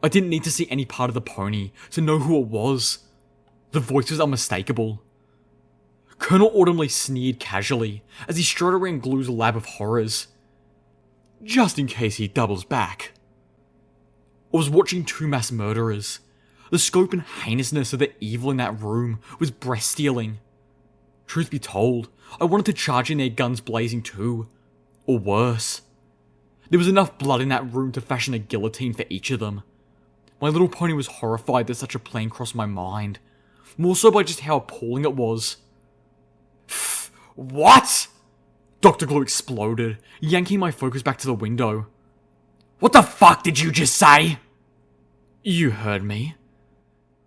I didn't need to see any part of the pony to know who it was. The voice was unmistakable. Colonel Autumnleaf sneered casually as he strode around Glue's lab of horrors. Just in case he doubles back. I was watching 2 mass murderers. The scope and heinousness of the evil in that room was breath-stealing. Truth be told, I wanted to charge in their guns blazing too. Or worse. There was enough blood in that room to fashion a guillotine for each of them. My little pony was horrified that such a plan crossed my mind, more so by just how appalling it was. What? Dr. Glue exploded, yanking my focus back to the window. What the fuck did you just say? You heard me.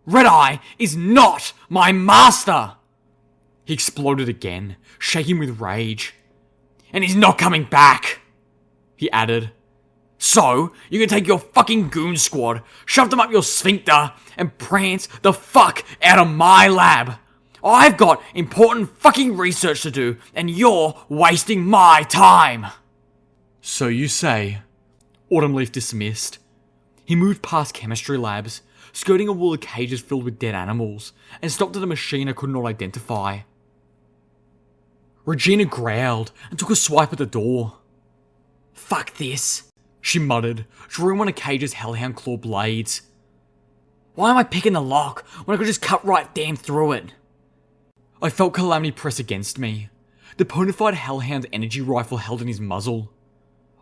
Red Eye is not my master! He exploded again, shaking with rage. And he's not coming back! He added. So, you can take your fucking goon squad, shove them up your sphincter, and prance the fuck out of my lab! I've got important fucking research to do, and you're wasting my time! So you say. Autumnleaf dismissed. He moved past chemistry labs, skirting a wall of cages filled with dead animals, and stopped at a machine I could not identify. Regina growled and took a swipe at the door. Fuck this, she muttered, drawing one of Cage's hellhound claw blades. Why am I picking the lock when I could just cut right damn through it? I felt Calamity press against me, the bonafide hellhound's energy rifle held in his muzzle.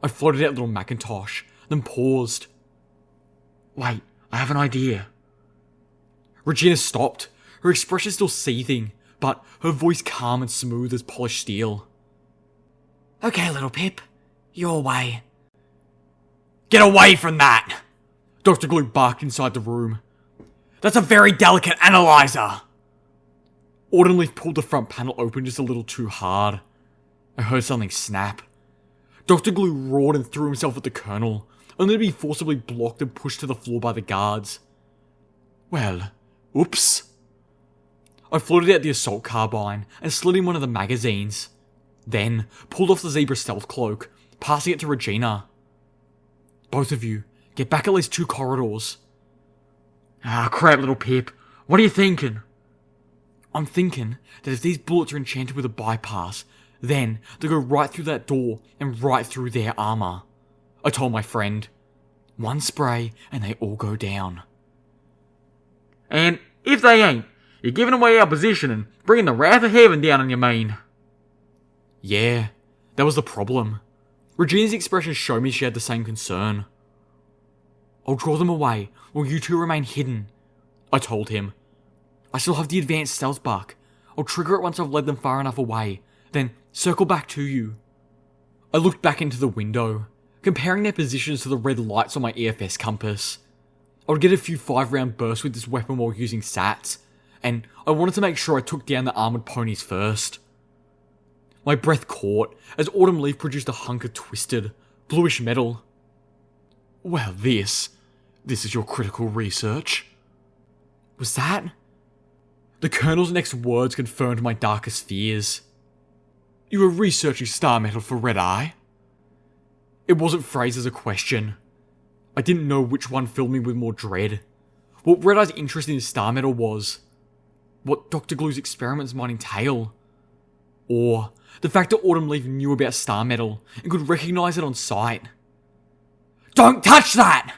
I floated out little Macintosh, then paused. Wait, I have an idea. Regina stopped, her expression still seething, but her voice calm and smooth as polished steel. Okay, little Pip, your way. Get away from that! Dr. Glue barked inside the room. That's a very delicate analyzer! Autumnleaf pulled the front panel open just a little too hard. I heard something snap. Dr. Glue roared and threw himself at the Colonel, only to be forcibly blocked and pushed to the floor by the guards. Well, oops. I floated out the assault carbine and slid in one of the magazines, then pulled off the zebra stealth cloak, passing it to Regina. Both of you, get back at least 2 corridors. Ah, crap, little Pip. What are you thinking? I'm thinking that if these bullets are enchanted with a bypass, then they go right through that door and right through their armor. I told my friend. 1 spray and they all go down. And if they ain't, you're giving away our position and bringing the wrath of heaven down on your main. Yeah, that was the problem. Regina's expression showed me she had the same concern. I'll draw them away while you 2 remain hidden, I told him, I still have the advanced stealth buck. I'll trigger it once I've led them far enough away, then circle back to you. I looked back into the window, comparing their positions to the red lights on my EFS compass. I would get a few 5-round bursts with this weapon while using sats, and I wanted to make sure I took down the armoured ponies first. My breath caught as Autumn Leaf produced a hunk of twisted, bluish metal. Well, this is your critical research. Was that? The Colonel's next words confirmed my darkest fears. You were researching star metal for Red Eye? It wasn't phrased as a question. I didn't know which one filled me with more dread. What Red Eye's interest in star metal was. What Dr. Glue's experiments might entail. Or the fact that Autumn Leaf knew about star metal and could recognise it on sight. Don't touch that!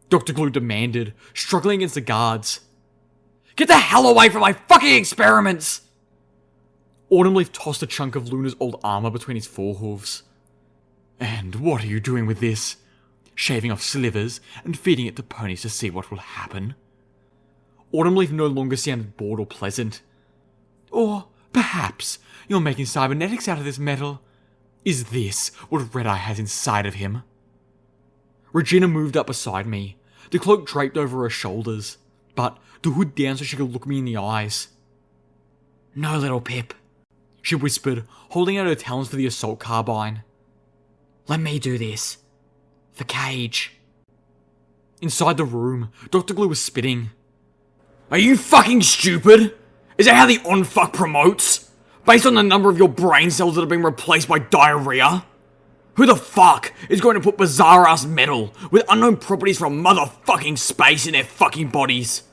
Dr. Glue demanded, struggling against the guards. Get the hell away from my fucking experiments! Autumn Leaf tossed a chunk of Luna's old armour between his forehooves. And what are you doing with this? Shaving off slivers and feeding it to ponies to see what will happen? Autumn Leaf no longer sounded bored or pleasant. Or perhaps you're making cybernetics out of this metal. Is this what Red Eye has inside of him? Regina moved up beside me, the cloak draped over her shoulders, but the hood down so she could look me in the eyes. No, little Pip, she whispered, holding out her talons for the assault carbine. Let me do this. For Cage. Inside the room, Dr. Glue was spitting. Are you fucking stupid? Is that how the on-fuck promotes? Based on the number of your brain cells that have been replaced by diarrhea? Who the fuck is going to put bizarre-ass metal with unknown properties from motherfucking space in their fucking bodies?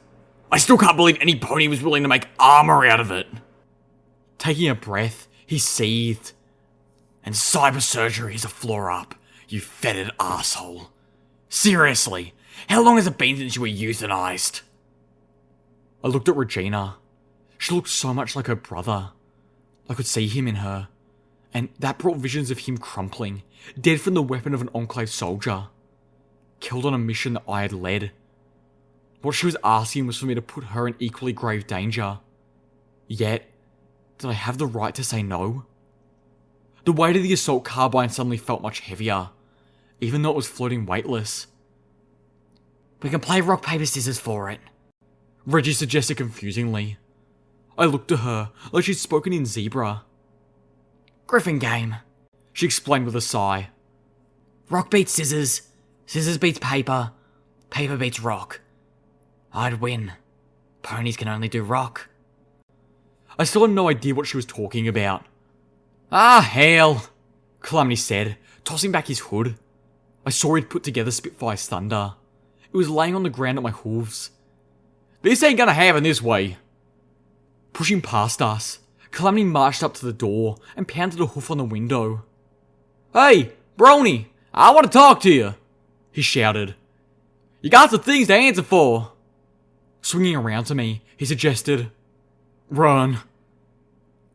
I still can't believe any pony was willing to make armor out of it. Taking a breath, he seethed. And cyber surgery is a floor up, you fetid asshole. Seriously, how long has it been since you were euthanized? I looked at Regina. She looked so much like her brother. I could see him in her. And that brought visions of him crumpling, dead from the weapon of an Enclave soldier. Killed on a mission that I had led. What she was asking was for me to put her in equally grave danger. Yet, did I have the right to say no? The weight of the assault carbine suddenly felt much heavier, even though it was floating weightless. We can play rock, paper, scissors for it, Reggie suggested confusingly. I looked at her like she'd spoken in zebra. Griffin game, she explained with a sigh. Rock beats scissors, scissors beats paper, paper beats rock. I'd win. Ponies can only do rock. I still had no idea what she was talking about. Ah, hell, Calamity said, tossing back his hood. I saw he'd put together Spitfire's thunder. It was laying on the ground at my hooves. This ain't gonna happen this way. Pushing past us, Calamity marched up to the door and pounded a hoof on the window. Hey, Brony, I want to talk to you, he shouted. You got some things to answer for. Swinging around to me, he suggested, Run.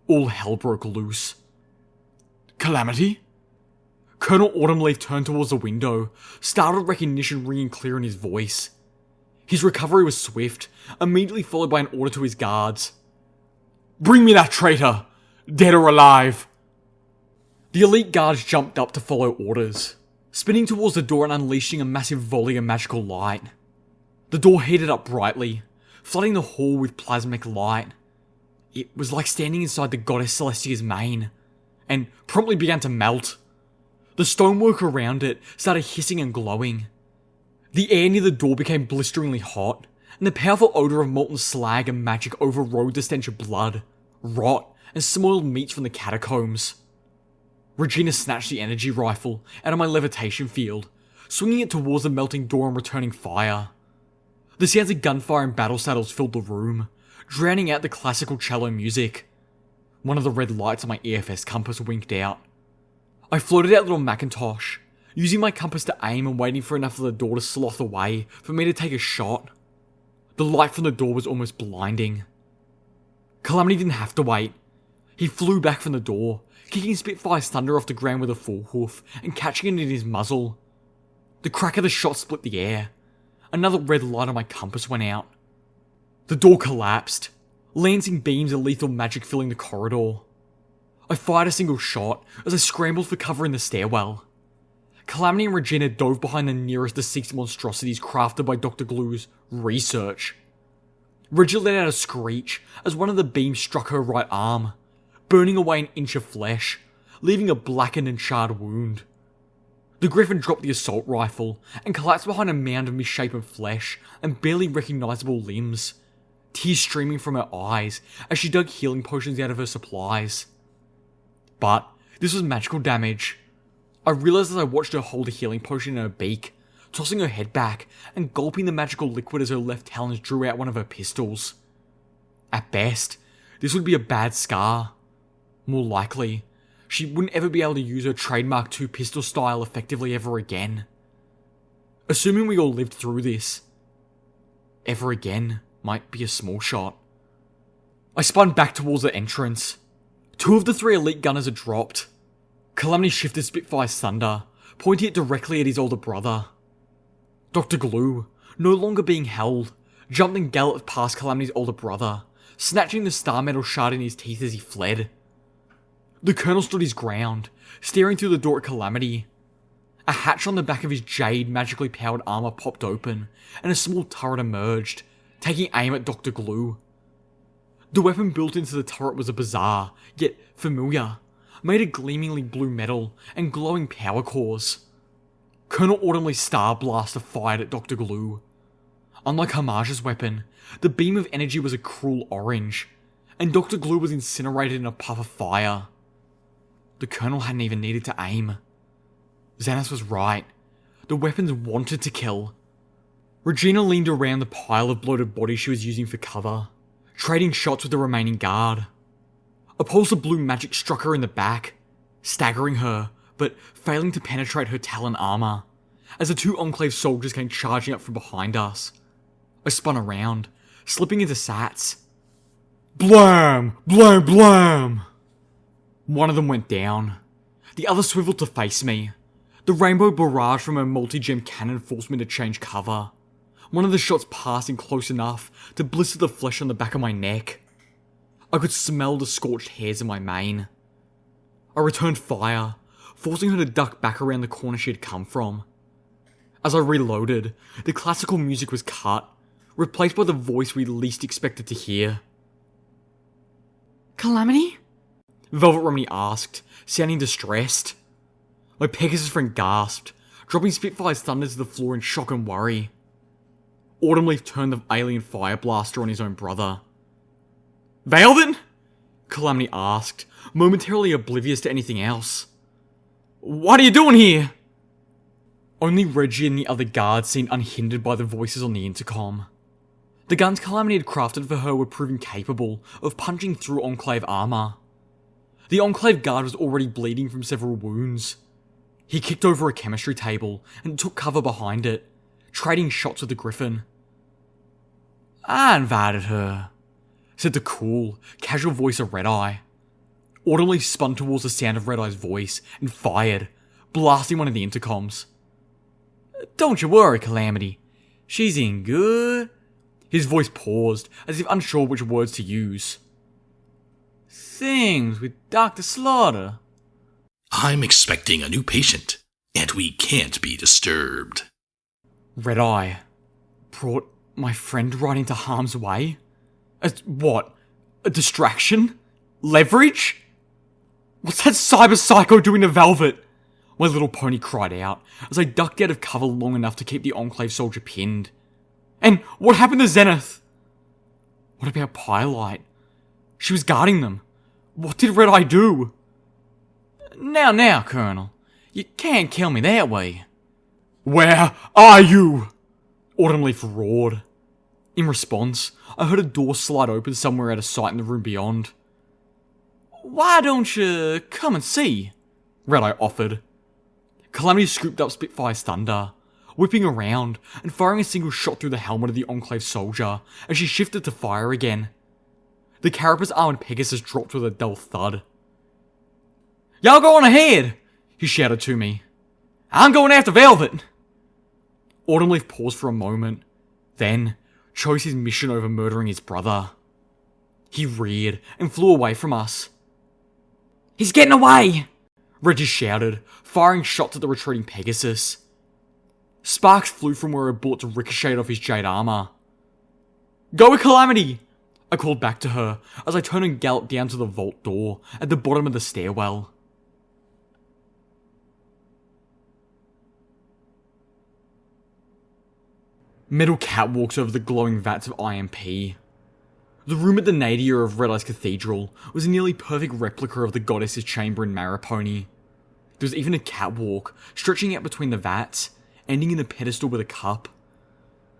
All hell broke loose. Calamity? Colonel Autumnleaf turned towards the window, startled recognition ringing clear in his voice. His recovery was swift, immediately followed by an order to his guards. Bring me that traitor, dead or alive. The elite guards jumped up to follow orders, spinning towards the door and unleashing a massive volley of magical light. The door heated up brightly, flooding the hall with plasmic light. It was like standing inside the goddess Celestia's mane, and promptly began to melt. The stonework around it started hissing and glowing. The air near the door became blisteringly hot, and the powerful odour of molten slag and magic overrode the stench of blood, rot, and spoiled meats from the catacombs. Regina snatched the energy rifle out of my levitation field, swinging it towards the melting door and returning fire. The sounds of gunfire and battle saddles filled the room, drowning out the classical cello music. One of the red lights on my EFS compass winked out. I floated out little Macintosh, using my compass to aim and waiting for enough of the door to sloth away for me to take a shot. The light from the door was almost blinding. Calamity didn't have to wait. He flew back from the door, kicking Spitfire's thunder off the ground with a full hoof and catching it in his muzzle. The crack of the shot split the air. Another red light on my compass went out. The door collapsed, lancing beams of lethal magic filling the corridor. I fired a single shot as I scrambled for cover in the stairwell. Calamity and Regina dove behind the nearest deceased monstrosities crafted by Dr. Glue's research. Regina let out a screech as one of the beams struck her right arm, burning away an inch of flesh, leaving a blackened and charred wound. The Griffin dropped the assault rifle and collapsed behind a mound of misshapen flesh and barely recognizable limbs, tears streaming from her eyes as she dug healing potions out of her supplies. But this was magical damage. I realized as I watched her hold a healing potion in her beak, tossing her head back and gulping the magical liquid as her left talons drew out one of her pistols. At best, this would be a bad scar. More likely, she wouldn't ever be able to use her trademark 2 pistol style effectively ever again. Assuming we all lived through this, ever again might be a small shot. I spun back towards the entrance. 2 of the 3 elite gunners had dropped. Calamity shifted Spitfire's thunder, pointing it directly at his older brother. Dr. Glue, no longer being held, jumped and galloped past Calamity's older brother, snatching the star metal shard in his teeth as he fled. The Colonel stood his ground, staring through the door at Calamity. A hatch on the back of his jade magically powered armor popped open, and a small turret emerged, taking aim at Dr. Glue. The weapon built into the turret was a bizarre, yet familiar, made of gleamingly blue metal and glowing power cores. Colonel Autumnlee's Star Blaster fired at Dr. Glue. Unlike Hamaja's weapon, the beam of energy was a cruel orange, and Dr. Glue was incinerated in a puff of fire. The Colonel hadn't even needed to aim. Xanath was right. The weapons wanted to kill. Regina leaned around the pile of bloated bodies she was using for cover, trading shots with the remaining guard. A pulse of blue magic struck her in the back, staggering her, but failing to penetrate her Talon armor, as the 2 Enclave soldiers came charging up from behind us. I spun around, slipping into Sats. Blam! Blam! Blam! One of them went down. The other swiveled to face me. The rainbow barrage from her multi-gem cannon forced me to change cover. One of the shots passing close enough to blister the flesh on the back of my neck. I could smell the scorched hairs in my mane. I returned fire, forcing her to duck back around the corner she had come from. As I reloaded, the classical music was cut, replaced by the voice we least expected to hear. Calamity? Velvet Romney asked, sounding distressed. My Pegasus friend gasped, dropping Spitfire's thunder to the floor in shock and worry. Autumnleaf turned the alien fire blaster on his own brother. Velvet? Calamity asked, momentarily oblivious to anything else. What are you doing here? Only Reggie and the other guards seemed unhindered by the voices on the intercom. The guns Calamity had crafted for her were proving capable of punching through Enclave armor. The Enclave guard was already bleeding from several wounds. He kicked over a chemistry table and took cover behind it, trading shots with the Griffin. I invited her, said the cool, casual voice of Red-Eye. Autumnleaf spun towards the sound of Red-Eye's voice and fired, blasting one of the intercoms. Don't you worry, Calamity. She's in good. His voice paused, as if unsure which words to use. Things with Dr. Slaughter. I'm expecting a new patient, and we can't be disturbed. Red-Eye brought my friend right into harm's way? As what? A distraction? Leverage? What's that cyber psycho doing to Velvet? My little pony cried out, as I ducked out of cover long enough to keep the Enclave soldier pinned. And what happened to Zenith? What about Pyrelight? She was guarding them. What did Red-Eye do? Now, Colonel. You can't kill me that way. Where are you? Autumnleaf roared. In response, I heard a door slide open somewhere out of sight in the room beyond. Why don't you come and see? Red-Eye offered. Calamity scooped up Spitfire's thunder, whipping around and firing a single shot through the helmet of the Enclave soldier as she shifted to fire again. The Carapace armored Pegasus dropped with a dull thud. Y'all go on ahead, he shouted to me. I'm going after Velvet. Autumnleaf paused for a moment, then chose his mission over murdering his brother. He reared and flew away from us. He's getting away! Regis shouted, firing shots at the retreating Pegasus. Sparks flew from where a bullet ricocheted off his jade armor. "Go with Calamity!" I called back to her as I turned and galloped down to the vault door at the bottom of the stairwell. Metal catwalks over the glowing vats of IMP. The room at the nadir of Red Eye's Cathedral was a nearly perfect replica of the goddess's chamber in Maripony. There was even a catwalk stretching out between the vats, ending in a pedestal with a cup.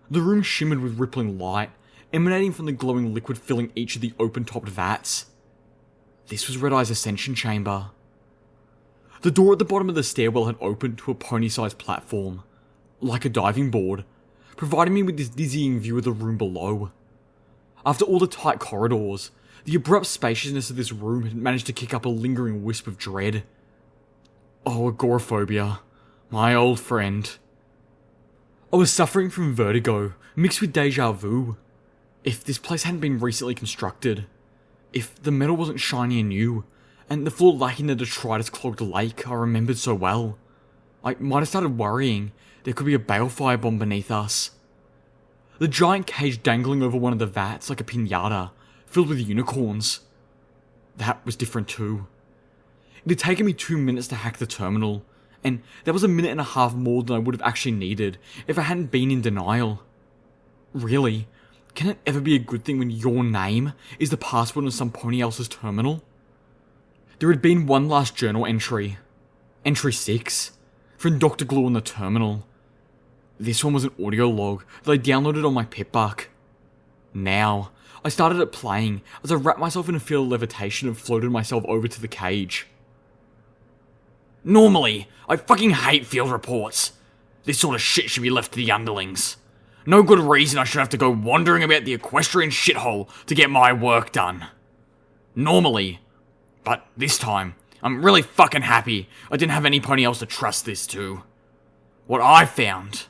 The room shimmered with rippling light, emanating from the glowing liquid filling each of the open-topped vats. This was Red Eye's ascension chamber. The door at the bottom of the stairwell had opened to a pony-sized platform, like a diving board, providing me with this dizzying view of the room below. After all the tight corridors, the abrupt spaciousness of this room had managed to kick up a lingering wisp of dread. Oh, agoraphobia, my old friend. I was suffering from vertigo, mixed with deja vu. If this place hadn't been recently constructed, if the metal wasn't shiny and new, and the floor lacking the detritus-clogged lake I remembered so well, I might have started worrying there could be a balefire bomb beneath us. The giant cage dangling over one of the vats like a piñata, filled with unicorns. That was different too. It had taken me 2 minutes to hack the terminal, and that was a minute and a half more than I would have actually needed if I hadn't been in denial. Really, can it ever be a good thing when your name is the password on some pony else's terminal? There had been one last journal entry. Entry 6, from Dr. Glue on the terminal. This one was an audio log that I downloaded on my Pipbuck. Now, I started it playing as I wrapped myself in a field of levitation and floated myself over to the cage. Normally, I fucking hate field reports. This sort of shit should be left to the underlings. No good reason I should have to go wandering about the Equestrian shithole to get my work done. Normally. But this time, I'm really fucking happy I didn't have any pony else to trust this to. What I found,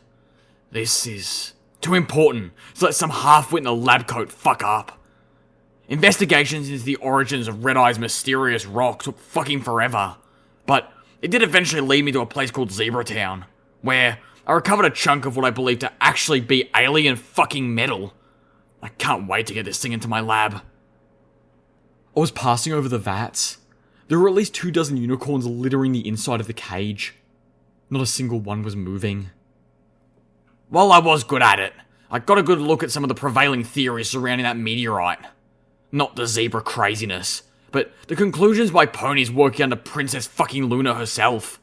this is too important to let some half-wit in a lab coat fuck up. Investigations into the origins of Red Eye's mysterious rock took fucking forever, but it did eventually lead me to a place called Zebra Town, where I recovered a chunk of what I believe to actually be alien fucking metal. I can't wait to get this thing into my lab. I was passing over the vats. There were at least 24 unicorns littering the inside of the cage. Not a single one was moving. While I was good at it, I got a good look at some of the prevailing theories surrounding that meteorite. Not the zebra craziness, but the conclusions by ponies working under Princess fucking Luna herself.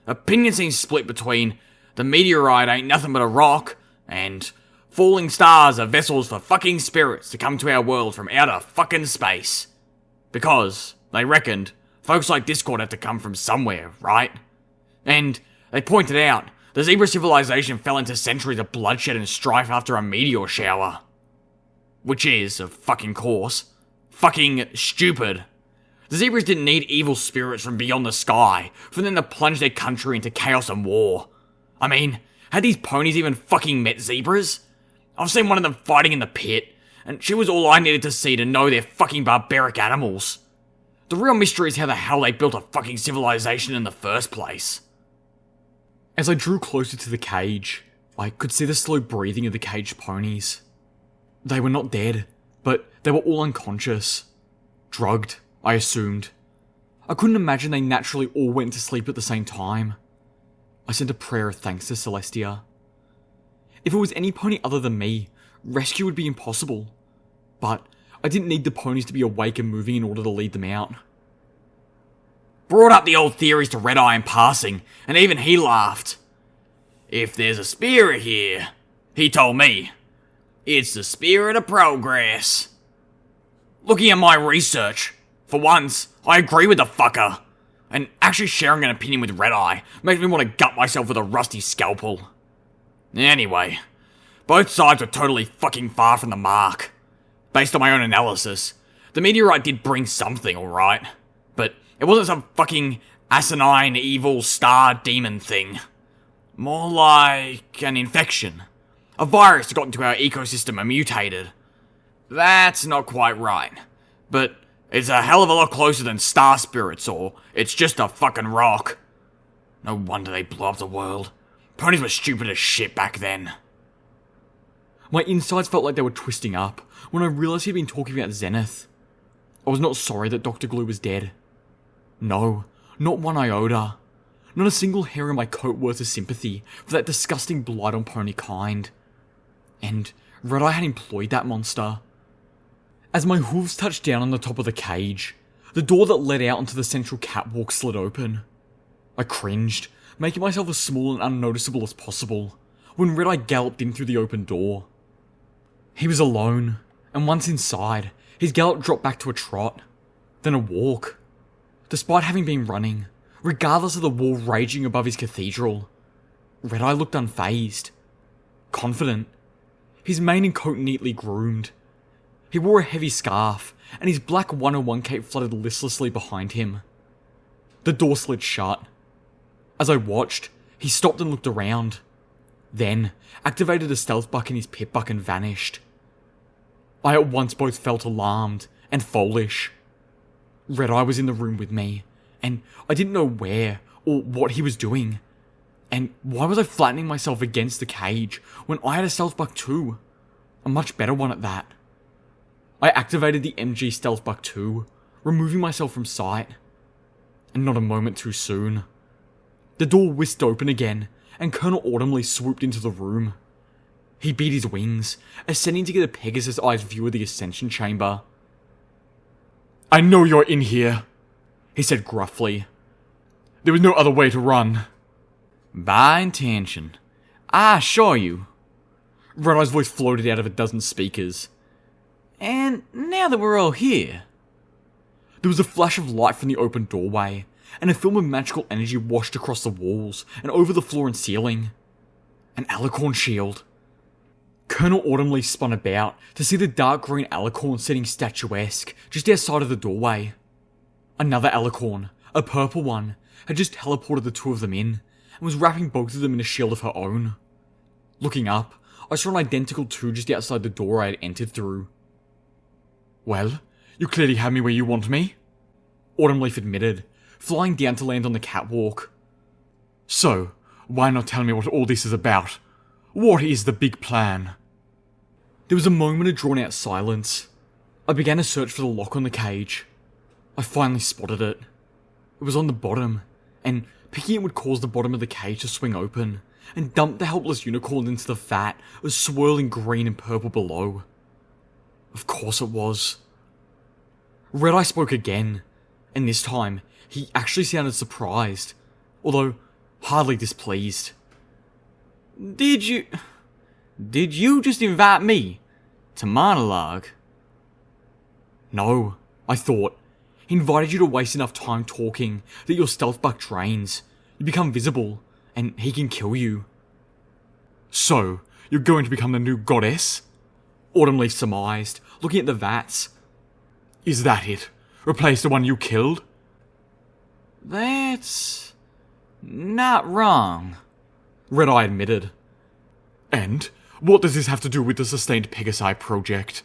Opinion seems split between the meteorite ain't nothing but a rock, and falling stars are vessels for fucking spirits to come to our world from outer fucking space. Because, they reckoned, folks like Discord had to come from somewhere, right? And they pointed out, the zebra civilization fell into centuries of bloodshed and strife after a meteor shower. Which is, of fucking course, fucking stupid. The zebras didn't need evil spirits from beyond the sky for them to plunge their country into chaos and war. I mean, had these ponies even fucking met zebras? I've seen one of them fighting in the pit, and she was all I needed to see to know they're fucking barbaric animals. The real mystery is how the hell they built a fucking civilization in the first place. As I drew closer to the cage, I could see the slow breathing of the caged ponies. They were not dead, but they were all unconscious. Drugged, I assumed. I couldn't imagine they naturally all went to sleep at the same time. I sent a prayer of thanks to Celestia. If it was any pony other than me, rescue would be impossible. But I didn't need the ponies to be awake and moving in order to lead them out. Brought up the old theories to Red Eye in passing, and even he laughed. If there's a spirit here, he told me, it's the spirit of progress. Looking at my research, for once, I agree with the fucker. And actually sharing an opinion with Red Eye makes me want to gut myself with a rusty scalpel. Anyway, both sides were totally fucking far from the mark. Based on my own analysis, the meteorite did bring something, alright. But it wasn't some fucking asinine, evil, star demon thing. More like an infection. A virus that got into our ecosystem and mutated. That's not quite right. But it's a hell of a lot closer than star spirits, or it's just a fucking rock. No wonder they blew up the world. Ponies were stupid as shit back then. My insides felt like they were twisting up when I realised he'd been talking about Zenith. I was not sorry that Dr. Glue was dead. No, not one iota. Not a single hair in my coat worth of sympathy for that disgusting blight on pony kind. And Red-Eye had employed that monster. As my hooves touched down on the top of the cage, the door that led out onto the central catwalk slid open. I cringed, making myself as small and unnoticeable as possible, when Red-Eye galloped in through the open door. He was alone, and once inside, his gallop dropped back to a trot, then a walk. Despite having been running, regardless of the war raging above his cathedral, Red-Eye looked unfazed, confident, his mane and coat neatly groomed. He wore a heavy scarf, and his black 101 cape fluttered listlessly behind him. The door slid shut. As I watched, he stopped and looked around, then activated a stealth buck in his pip buck and vanished. I at once both felt alarmed and foolish. Red-Eye was in the room with me, and I didn't know where or what he was doing. And why was I flattening myself against the cage when I had a stealth buck too? A much better one at that. I activated the MG stealth buck too, removing myself from sight. And not a moment too soon. The door whisked open again, and Colonel Autumnleaf swooped into the room. He beat his wings, ascending to get a Pegasus-eyed view of the Ascension Chamber. "I know you're in here," he said gruffly. "There was no other way to run." By intention. I assure you. Red-Eye's voice floated out of a dozen speakers. And now that we're all here... There was a flash of light from the open doorway, and a film of magical energy washed across the walls and over the floor and ceiling. An alicorn shield. Colonel Autumnleaf spun about to see the dark green alicorn sitting statuesque just outside of the doorway. Another alicorn, a purple one, had just teleported the two of them in, and was wrapping both of them in a shield of her own. Looking up, I saw an identical two just outside the door I had entered through. "Well, you clearly have me where you want me," Autumnleaf admitted, flying down to land on the catwalk. "So, why not tell me what all this is about? What is the big plan?" There was a moment of drawn-out silence. I began to search for the lock on the cage. I finally spotted it. It was on the bottom, and picking it would cause the bottom of the cage to swing open, and dump the helpless unicorn into the vat of swirling green and purple below. Of course it was. Red-Eye spoke again, and this time, he actually sounded surprised, although hardly displeased. Did you just invite me to monologue? No, I thought. He invited you to waste enough time talking that your stealth buck drains. You become visible, and he can kill you. "So, you're going to become the new goddess?" Autumnleaf surmised, looking at the vats. "Is that it? Replace the one you killed?" That's not wrong, Red-Eye admitted. "And what does this have to do with the sustained Pegasi project?"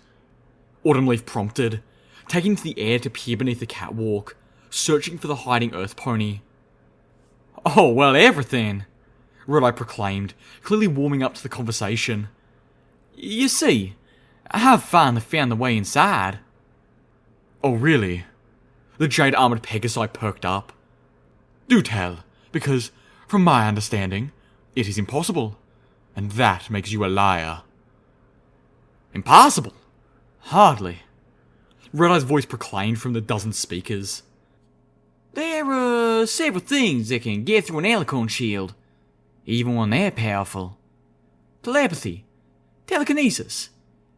Autumnleaf prompted, taking to the air to peer beneath the catwalk, searching for the hiding earth pony. Oh, well, everything, Red-Eye proclaimed, clearly warming up to the conversation. You see, I've finally found the way inside. "Oh, really?" The jade-armored Pegasi perked up. "Do tell, because, from my understanding, it is impossible, and that makes you a liar." Impossible? Hardly. Red-Eye's voice proclaimed from the dozen speakers. There are several things that can get through an alicorn shield, even when they're powerful. Telepathy, telekinesis,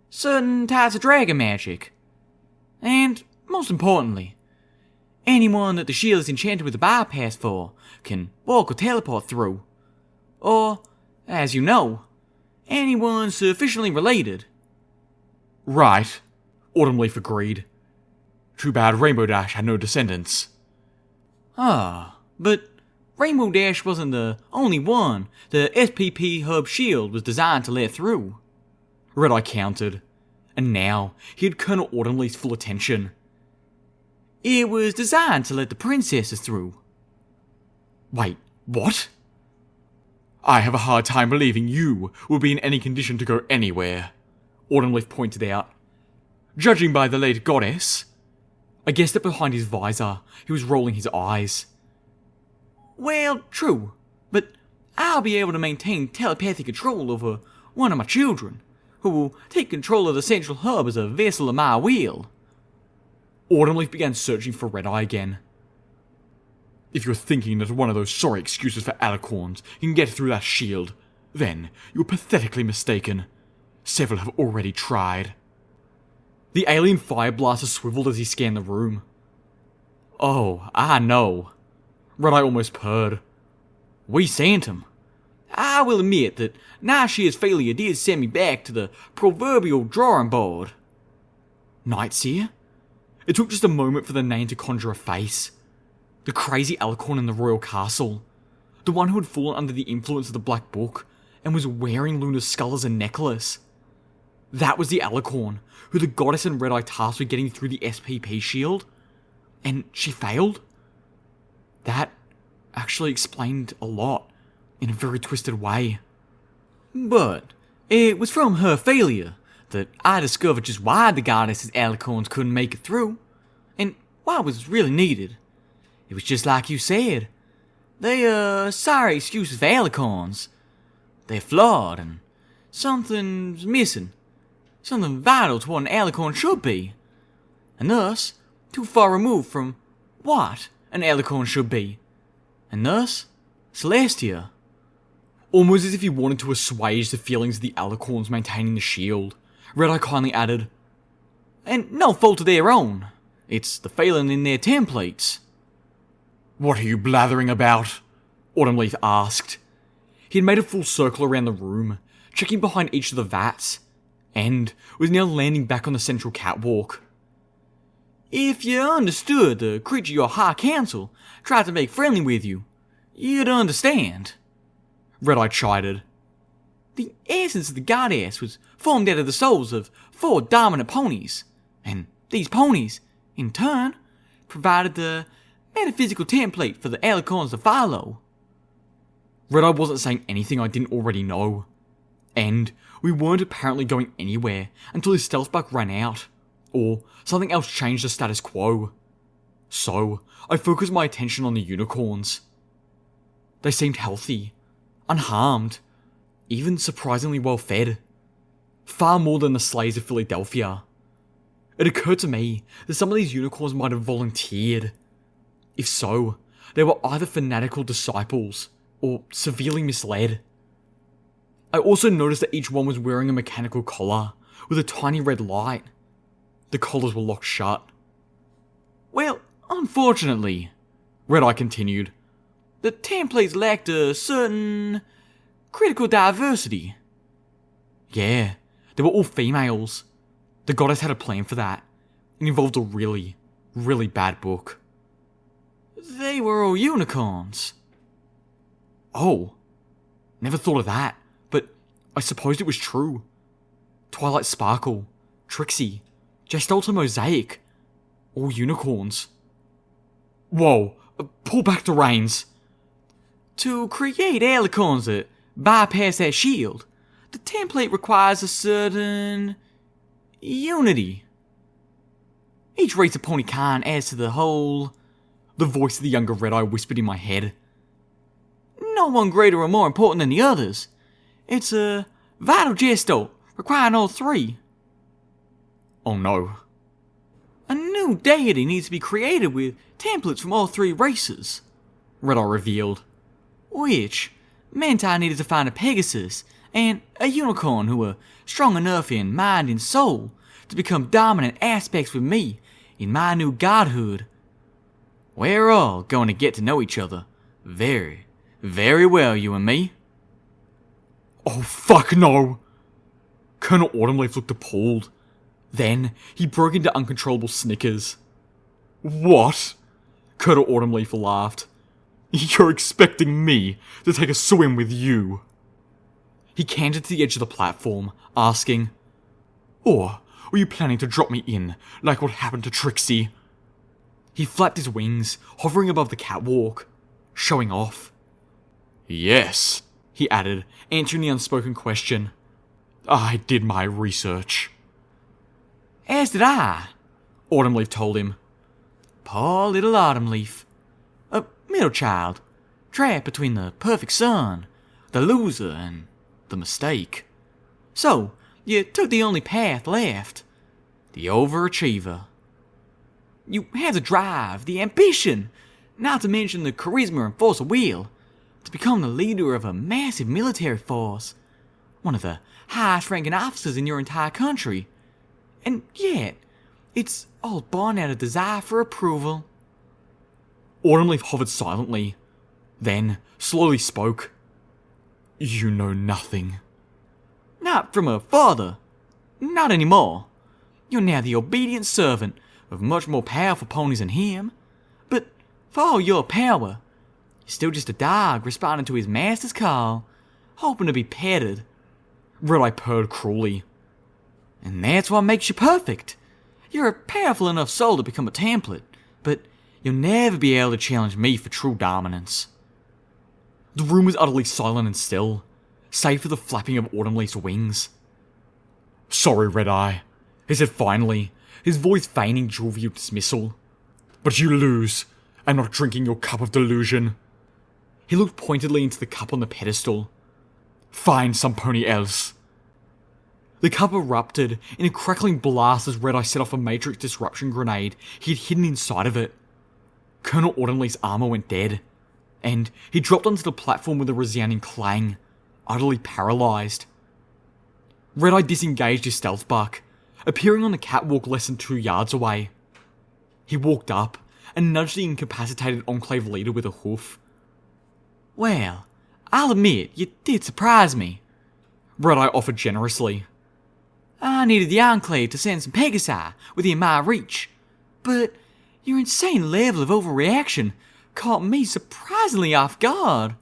certain types of dragon magic, and, most importantly, anyone that the shield is enchanted with a bypass for can walk or teleport through. Or, as you know, anyone sufficiently related. "Right," Autumnleaf agreed. "Too bad Rainbow Dash had no descendants." But Rainbow Dash wasn't the only one the SPP Hub shield was designed to let through. Red-Eye countered, and now he had Colonel Autumnleaf's full attention. It was designed to let the princesses through. Wait, what? I have a hard time believing you will be in any condition to go anywhere, Autumnleaf pointed out. Judging by the late goddess. I guessed that behind his visor, he was rolling his eyes. Well, true, but I'll be able to maintain telepathic control over one of my children, who will take control of the central hub as a vessel of my will. Autumnleaf began searching for Red-Eye again. If you're thinking that one of those sorry excuses for alicorns can get through that shield, then you're pathetically mistaken. Several have already tried. The alien fire blaster swiveled as he scanned the room. Oh, I know. Red-Eye almost purred. We sent him. I will admit that Nashia's failure did send me back to the proverbial drawing board. Nightseer? It took just a moment for the name to conjure a face. The crazy alicorn in the royal castle. The one who had fallen under the influence of the Black Book and was wearing Luna's skull as a necklace. That was the alicorn who the goddess and Red-Eye tasked with getting through the SPP shield. And she failed? That actually explained a lot, in a very twisted way. But it was from her failure that I discovered just why the goddess's alicorns couldn't make it through, and why it was really needed. It was just like you said. They sorry excuses for alicorns. They're flawed, and something's missing. Something vital to what an alicorn should be. And thus, too far removed from what an alicorn should be. And thus, Celestia. Almost as if he wanted to assuage the feelings of the alicorns maintaining the shield, Red-Eye kindly added, And no fault of their own. It's the failing in their templates. What are you blathering about? Autumnleaf asked. He had made a full circle around the room, checking behind each of the vats, and was now landing back on the central catwalk. If you understood the creature your high council tried to make friendly with you, you'd understand. Red-Eye chided. The essence of the goddess was formed out of the souls of 4 dominant ponies, and these ponies, in turn, provided the metaphysical template for the alicorns to follow. Red-Eye wasn't saying anything I didn't already know, and we weren't apparently going anywhere until his stealth buck ran out, or something else changed the status quo. So, I focused my attention on the unicorns. They seemed healthy, unharmed, even surprisingly well fed. Far more than the slaves of Philadelphia. It occurred to me that some of these unicorns might have volunteered. If so, they were either fanatical disciples or severely misled. I also noticed that each one was wearing a mechanical collar with a tiny red light. The collars were locked shut. Well, unfortunately, Red-Eye continued, the templates lacked a certain critical diversity. Yeah, they were all females. The goddess had a plan for that. It involved a really, really bad book. They were all unicorns. Oh, never thought of that, but I supposed it was true. Twilight Sparkle, Trixie, Gestalt Mosaic, all unicorns. Whoa, pull back the reins. To create alicorns that bypass that shield, the template requires a certain unity. Each race of pony kind adds to the whole. The voice of the younger Red-Eye whispered in my head. No one greater or more important than the others. It's a vital gestalt, requiring all 3. Oh no. A new deity needs to be created with templates from all 3 races, Red-Eye revealed. Which meant I needed to find a Pegasus and a unicorn who were strong enough in mind and soul to become dominant aspects with me in my new godhood. We're all going to get to know each other very, very well, you and me. Oh fuck no! Colonel Autumnleaf looked appalled. Then he broke into uncontrollable snickers. What? Colonel Autumnleaf laughed. You're expecting me to take a swim with you? He cantered to the edge of the platform, asking, Or Or are you planning to drop me in, like what happened to Trixie? He flapped his wings, hovering above the catwalk, showing off. Yes, he added, answering the unspoken question. I did my research. As did I, Autumnleaf told him. Poor little Autumnleaf. A middle child, trapped between the perfect son, the loser, and the mistake. So, you took the only path left, the overachiever. You had the drive, the ambition, not to mention the charisma and force of will, to become the leader of a massive military force, one of the highest-ranking officers in your entire country. And yet, it's all born out of desire for approval. Autumnleaf hovered silently, then slowly spoke. You know nothing. Not from her father. Not anymore. You're now the obedient servant of much more powerful ponies than him. But for all your power, you're still just a dog responding to his master's call, hoping to be petted. Red-Eye purred cruelly. And that's what makes you perfect. You're a powerful enough soul to become a template, but you'll never be able to challenge me for true dominance. The room was utterly silent and still, save for the flapping of Autumnleaf's wings. Sorry, Red-Eye, he said finally, his voice feigning jovial dismissal. But you lose. I'm not drinking your cup of delusion. He looked pointedly into the cup on the pedestal. Find some pony else. The cup erupted in a crackling blast as Red-Eye set off a matrix disruption grenade he had hidden inside of it. Colonel Autumnleaf's armor went dead, and he dropped onto the platform with a resounding clang, utterly paralyzed. Red-Eye disengaged his stealth buck, appearing on the catwalk less than 2 yards away. He walked up and nudged the incapacitated Enclave leader with a hoof. Well, I'll admit, you did surprise me. Red-Eye offered generously. I needed the Enclave to send some Pegasi within my reach, but your insane level of overreaction caught me surprisingly off guard.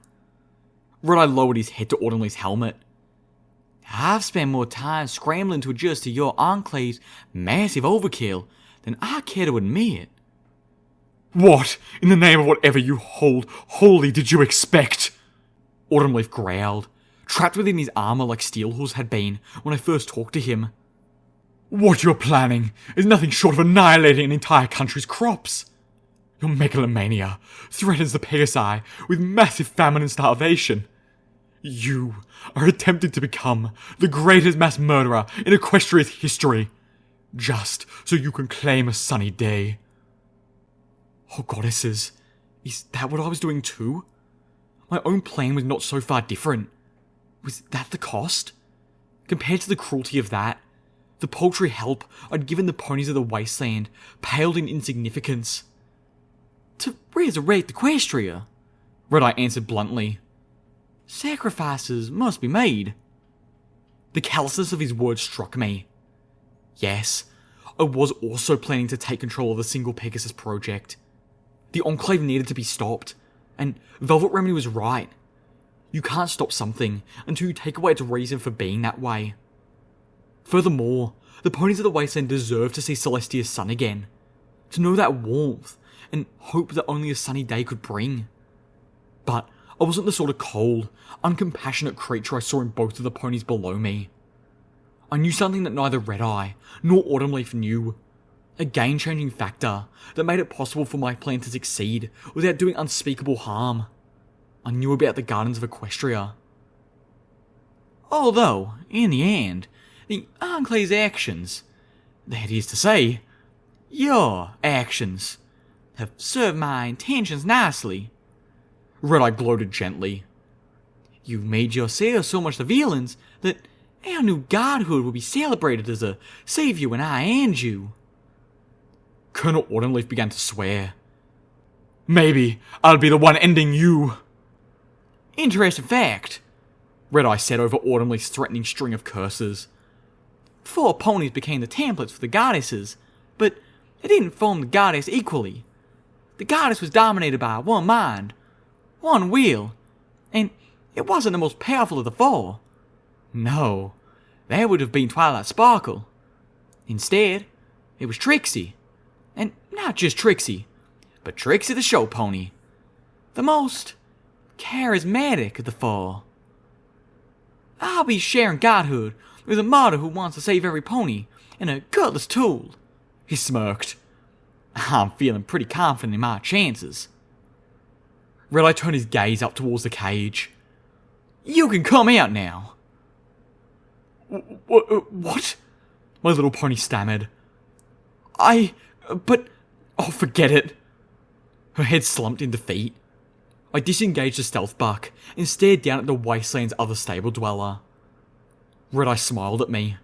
Red-Eye lowered his head to Autumnleaf's helmet. I've spent more time scrambling to adjust to your Enclave's massive overkill than I care to admit. What, in the name of whatever you hold holy, did you expect? Autumnleaf growled, trapped within his armor like Steelhorse had been when I first talked to him. What you're planning is nothing short of annihilating an entire country's crops. Your megalomania threatens the Pegasi with massive famine and starvation. You are attempting to become the greatest mass murderer in Equestria's history, just so you can claim a sunny day. Oh goddesses, is that what I was doing too? My own plan was not so far different. Was that the cost? Compared to the cruelty of that, the paltry help I'd given the ponies of the wasteland paled in insignificance. To resurrect Equestria, Red-Eye answered bluntly. Sacrifices must be made. The callousness of his words struck me. Yes, I was also planning to take control of the single Pegasus project. The Enclave needed to be stopped, and Velvet Remedy was right. You can't stop something until you take away its reason for being that way. Furthermore, the ponies of the wasteland deserve to see Celestia's sun again, to know that warmth and hope that only a sunny day could bring. But I wasn't the sort of cold, uncompassionate creature I saw in both of the ponies below me. I knew something that neither Red-Eye nor Autumnleaf knew. A game-changing factor that made it possible for my plan to succeed without doing unspeakable harm. I knew about the Gardens of Equestria. Although, in the end, the Enclave's actions, that is to say, your actions, have served my intentions nicely. Red-Eye gloated gently. You've made yourself so much the villains that our new godhood will be celebrated as a savior when I end you. Colonel Autumnleaf began to swear. Maybe I'll be the one ending you. Interesting fact, Red-Eye said over Autumnleaf's threatening string of curses. 4 ponies became the templates for the goddesses, but they didn't form the goddess equally. The goddess was dominated by one mind, one will, and it wasn't the most powerful of the 4. No, that would have been Twilight Sparkle. Instead, it was Trixie. And not just Trixie, but Trixie the show pony. The most charismatic of the four. I'll be sharing godhood with a martyr who wants to save every pony and a gutless tool. He smirked. I'm feeling pretty confident in my chances. Red-Eye turned his gaze up towards the cage. You can come out now. What? My little pony stammered. But, oh, forget it. Her head slumped in defeat. I disengaged the stealth buck and stared down at the wasteland's other stable dweller. Red-Eye smiled at me.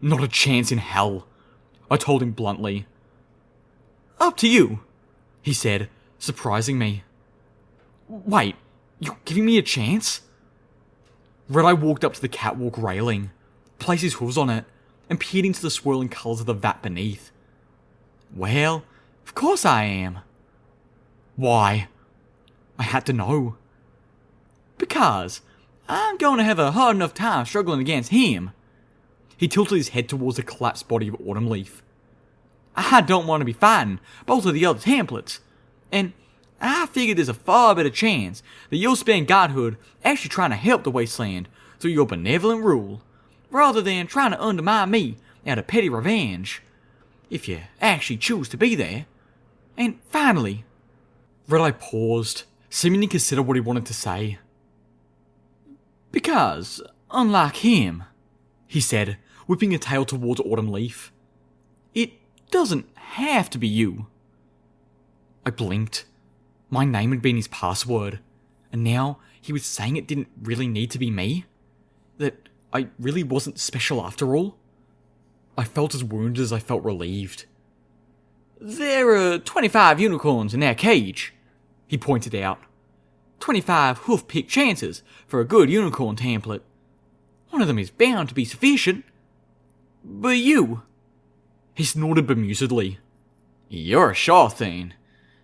Not a chance in hell, I told him bluntly. Up to you, he said, surprising me. Wait, you're giving me a chance? Red-Eye walked up to the catwalk railing, placed his hooves on it, and peered into the swirling colours of the vat beneath. Well, of course I am. Why? I had to know. Because I'm going to have a hard enough time struggling against him. He tilted his head towards the collapsed body of Autumnleaf. I don't want to be fighting both of the other templates, and I figured there's a far better chance that you'll spend godhood actually trying to help the wasteland through your benevolent rule, rather than trying to undermine me out of petty revenge, if you actually choose to be there. And finally, Red-Eye paused, seeming to consider what he wanted to say. Because, unlike him, he said, whipping a tail towards Autumnleaf, it doesn't have to be you. I blinked. My name had been his password, and now he was saying it didn't really need to be me? That I really wasn't special after all? I felt as wounded as I felt relieved. There are 25 unicorns in that cage, he pointed out. 25 hoof-pick chances for a good unicorn template. One of them is bound to be sufficient. But you... He snorted bemusedly. You're a sure thing.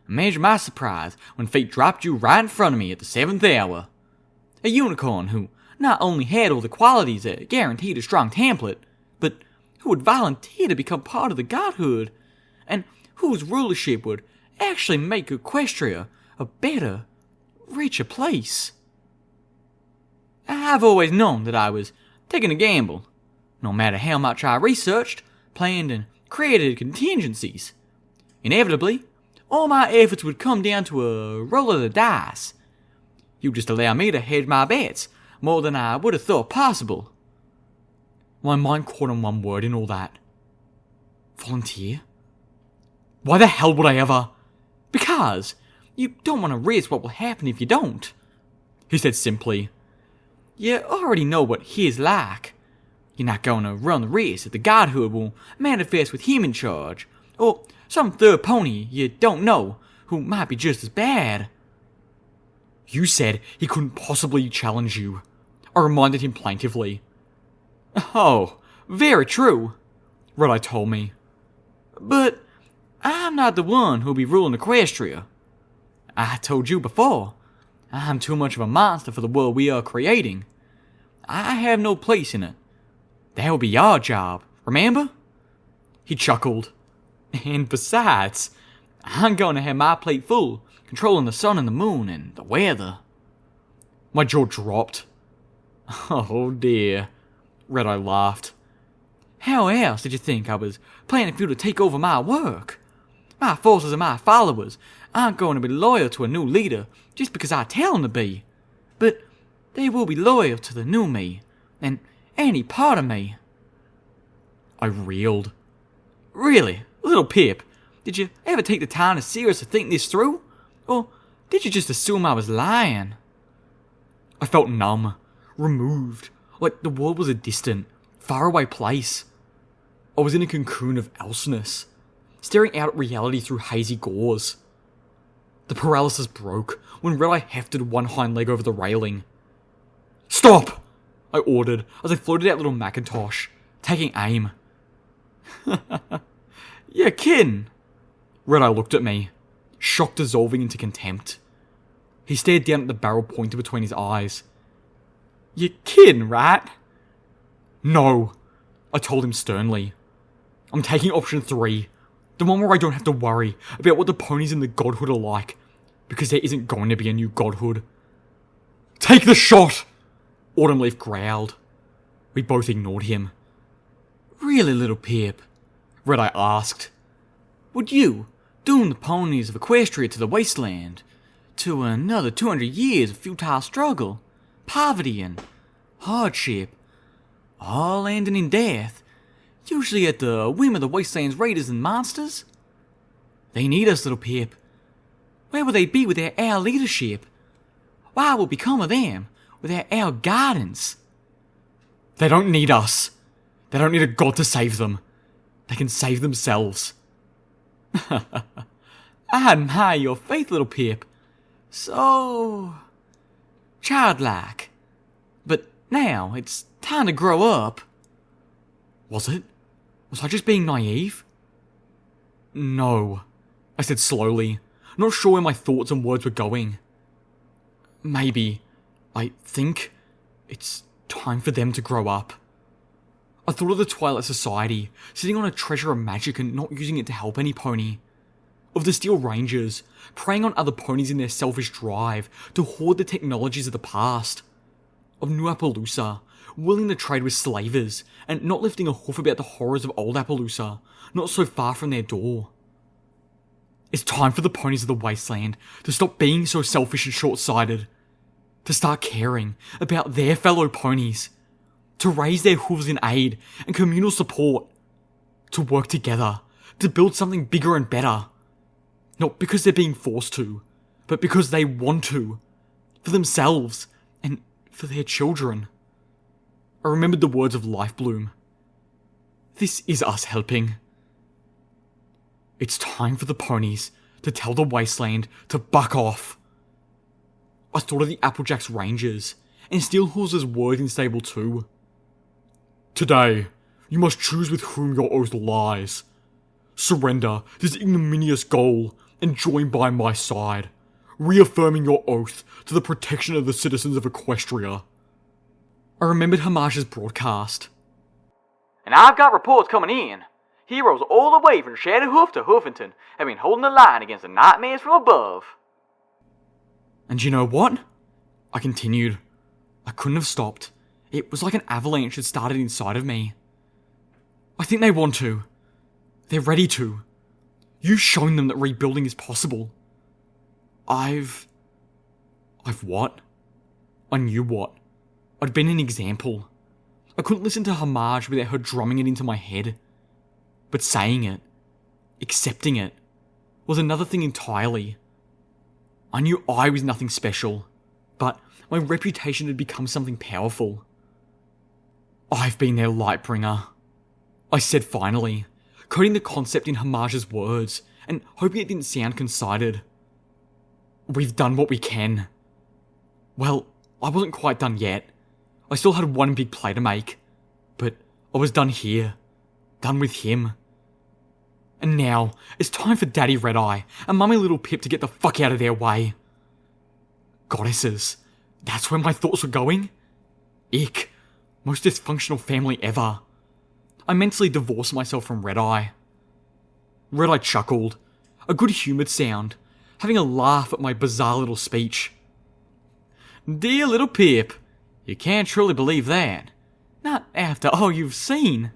Imagine my surprise when fate dropped you right in front of me at the 7th hour. A unicorn who not only had all the qualities that guaranteed a strong template, but who would volunteer to become part of the godhood, and whose rulership would actually make Equestria a better, richer place. I've always known that I was taking a gamble, no matter how much I researched, planned, and created contingencies. Inevitably, all my efforts would come down to a roll of the dice. You just allow me to hedge my bets more than I would have thought possible. My mind caught on one word in all that. Volunteer? Why the hell would I ever? Because you don't want to risk what will happen if you don't, he said simply. You already know what he's like. You're not going to run the risk that the godhood will manifest with him in charge, or some third pony you don't know who might be just as bad. You said he couldn't possibly challenge you, I reminded him plaintively. Oh, very true, Red-Eye told me. But I'm not the one who'll be ruling Equestria. I told you before, I'm too much of a monster for the world we are creating. I have no place in it. That will be your job, remember? He chuckled. And besides, I'm going to have my plate full, controlling the sun and the moon and the weather. My jaw dropped. Oh dear, Red-Eye laughed. How else did you think I was planning for you to take over my work? My forces and my followers aren't going to be loyal to a new leader just because I tell them to be, but they will be loyal to the new me, and any part of me. I reeled. Really, little Pip, did you ever take the time to seriously think this through? Or did you just assume I was lying? I felt numb, removed, like the world was a distant, faraway place. I was in a cocoon of elseness, staring out at reality through hazy gauze. The paralysis broke when Red-Eye hefted one hind leg over the railing. Stop! I ordered as I floated out little Macintosh, taking aim. You're kidding. Red-Eye looked at me, shock dissolving into contempt. He stared down at the barrel pointed between his eyes. You're kidding, right? No, I told him sternly. I'm taking option 3. The one where I don't have to worry about what the ponies in the godhood are like, because there isn't going to be a new godhood. Take the shot! Autumnleaf growled. We both ignored him. Really, little Pip? Red-Eye asked. Would you, doom the ponies of Equestria to the wasteland, to another 200 years of futile struggle, poverty and hardship, all ending in death, usually at the whim of the wasteland's raiders and monsters? They need us, little Pip. Where would they be without our leadership? What will become of them without our guidance? They don't need us. They don't need a god to save them. They can save themselves. I admire your faith, little Pip. So childlike. But now it's time to grow up. Was it? Was I just being naive? No, I said slowly, not sure where my thoughts and words were going. Maybe, I think, it's time for them to grow up. I thought of the Twilight Society, sitting on a treasure of magic and not using it to help any pony. Of the Steel Rangers, preying on other ponies in their selfish drive to hoard the technologies of the past. Of New Appaloosa, willing to trade with slavers, and not lifting a hoof about the horrors of Old Appaloosa, not so far from their door. It's time for the ponies of the wasteland to stop being so selfish and short-sighted, to start caring about their fellow ponies, to raise their hooves in aid and communal support, to work together, to build something bigger and better. Not because they're being forced to, but because they want to, for themselves and for their children. I remembered the words of Lifebloom. This is us helping. It's time for the ponies to tell the wasteland to buck off. I thought of the Applejack's Rangers, and Steelhorse's word in Stable 2. Today, you must choose with whom your oath lies. Surrender this ignominious goal and join by my side, reaffirming your oath to the protection of the citizens of Equestria. I remembered Hamage's broadcast. And I've got reports coming in. Heroes all the way from Shadowhoof to Hoofington have been holding the line against the nightmares from above. And you know what? I continued. I couldn't have stopped. It was like an avalanche had started inside of me. I think they want to. They're ready to. You've shown them that rebuilding is possible. I've what? I knew what. I'd been an example. I couldn't listen to Hamaj without her drumming it into my head. But saying it, accepting it, was another thing entirely. I knew I was nothing special, but my reputation had become something powerful. I've been their lightbringer, I said finally, coding the concept in Hamage's words, and hoping it didn't sound conceited. We've done what we can. Well, I wasn't quite done yet. I still had one big play to make, but I was done here, done with him. And now, it's time for Daddy Red-Eye and Mummy Little Pip to get the fuck out of their way. Goddesses, that's where my thoughts were going? Ick, most dysfunctional family ever. I mentally divorced myself from Red-Eye. Red-Eye chuckled, a good-humoured sound, having a laugh at my bizarre little speech. Dear little Pip, you can't truly believe that. Not after all you've seen.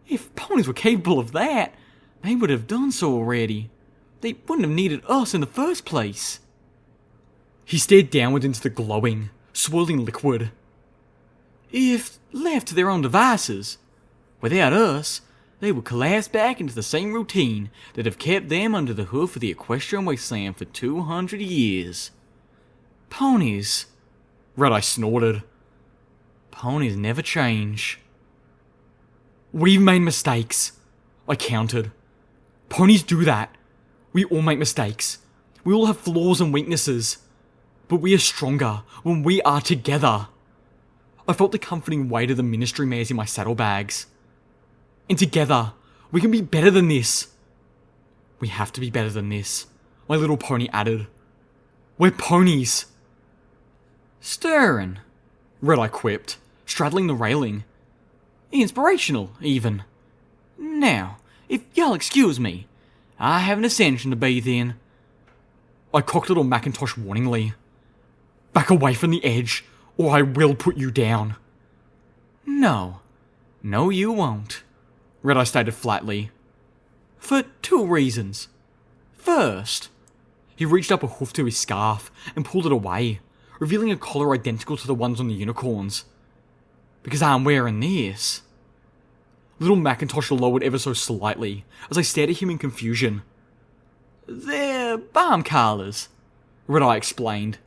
If ponies were capable of that, they would have done so already. They wouldn't have needed us in the first place. He stared downward into the glowing, swirling liquid. If left to their own devices, without us, they would collapse back into the same routine that have kept them under the hoof of the Equestrian Wasteland for 200 years. Ponies, Red-Eye snorted. Ponies never change. We've made mistakes, I countered. Ponies do that. We all make mistakes. We all have flaws and weaknesses. But we are stronger when we are together. I felt the comforting weight of the ministry mares in my saddlebags. And together, we can be better than this. We have to be better than this, my little pony added. We're ponies. Stirring, Red-Eye quipped, straddling the railing. Inspirational, even. Now, If y'all excuse me, I have an ascension to bathe in. I cocked little Macintosh warningly. Back away from the edge, or I will put you down. No, you won't, Red-Eye stated flatly. for 2 reasons. First, he reached up a hoof to his scarf and pulled it away, revealing a collar identical to the ones on the unicorns. because I'm wearing this. Little Macintosh lowered ever so slightly as I stared at him in confusion. They're bomb collars, Red-Eye explained.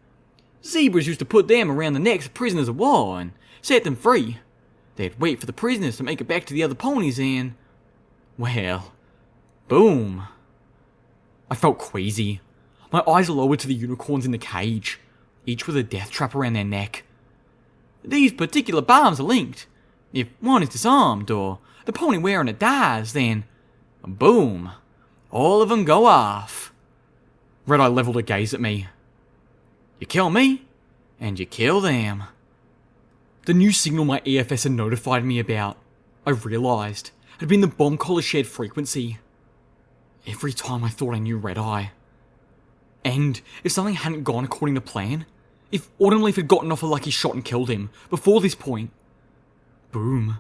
Zebras used to put them around the necks of prisoners of war and set them free. They'd wait for the prisoners to make it back to the other ponies and... well, boom. I felt queasy. My eyes lowered to the unicorns in the cage, each with a death trap around their neck. These particular bombs are linked. If one is disarmed or the pony wearing it dies, then... boom. All of them go off. Red-Eye leveled a gaze at me. You kill me, and you kill them. The new signal my EFS had notified me about, I realised, had been the bomb collar shared frequency. Every time I thought I knew Red-Eye. And if something hadn't gone according to plan, if Autumnleaf had gotten off a lucky shot and killed him before this point, boom.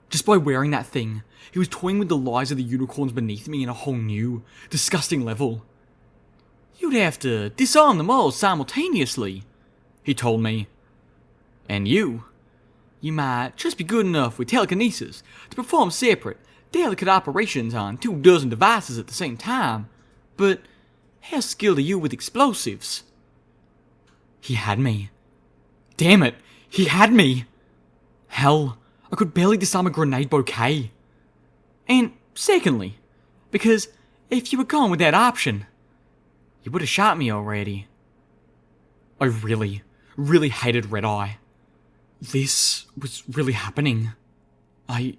Just by wearing that thing, he was toying with the lives of the unicorns beneath me in a whole new, disgusting level. You'd have to disarm them all simultaneously, he told me. And you might just be good enough with telekinesis to perform separate, delicate operations on 24 devices at the same time, but how skilled are you with explosives? He had me. Damn it, he had me! Hell, I could barely disarm a grenade bouquet. And secondly, because if you were gone with that option, you would have shot me already. I really, really hated Red-Eye. This was really happening. I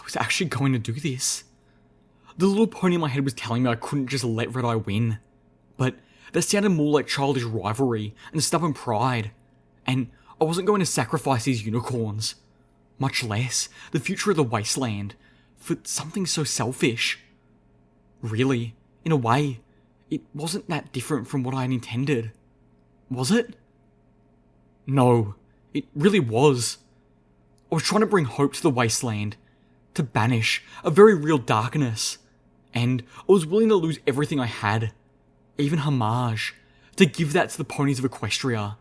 was actually going to do this. The little pony in my head was telling me I couldn't just let Red-Eye win. But that sounded more like childish rivalry and stubborn pride. And I wasn't going to sacrifice these unicorns, much less the future of the wasteland, for something so selfish. Really, in a way, it wasn't that different from what I had intended. Was it? No, it really was. I was trying to bring hope to the wasteland, to banish a very real darkness, and I was willing to lose everything I had, even homage, to give that to the ponies of Equestria.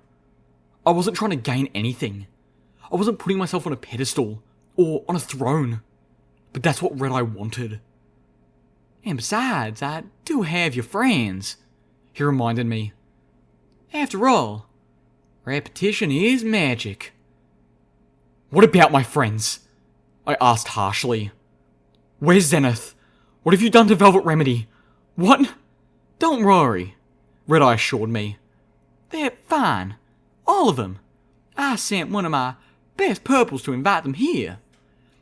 I wasn't trying to gain anything. I wasn't putting myself on a pedestal, or on a throne, but that's what Red-Eye wanted. And besides, I do have your friends, he reminded me. After all, repetition is magic. What about my friends? I asked harshly. Where's Zenith? What have you done to Velvet Remedy? What? Don't worry, Red-Eye assured me. They're fine. All of them. I sent one of my best purples to invite them here.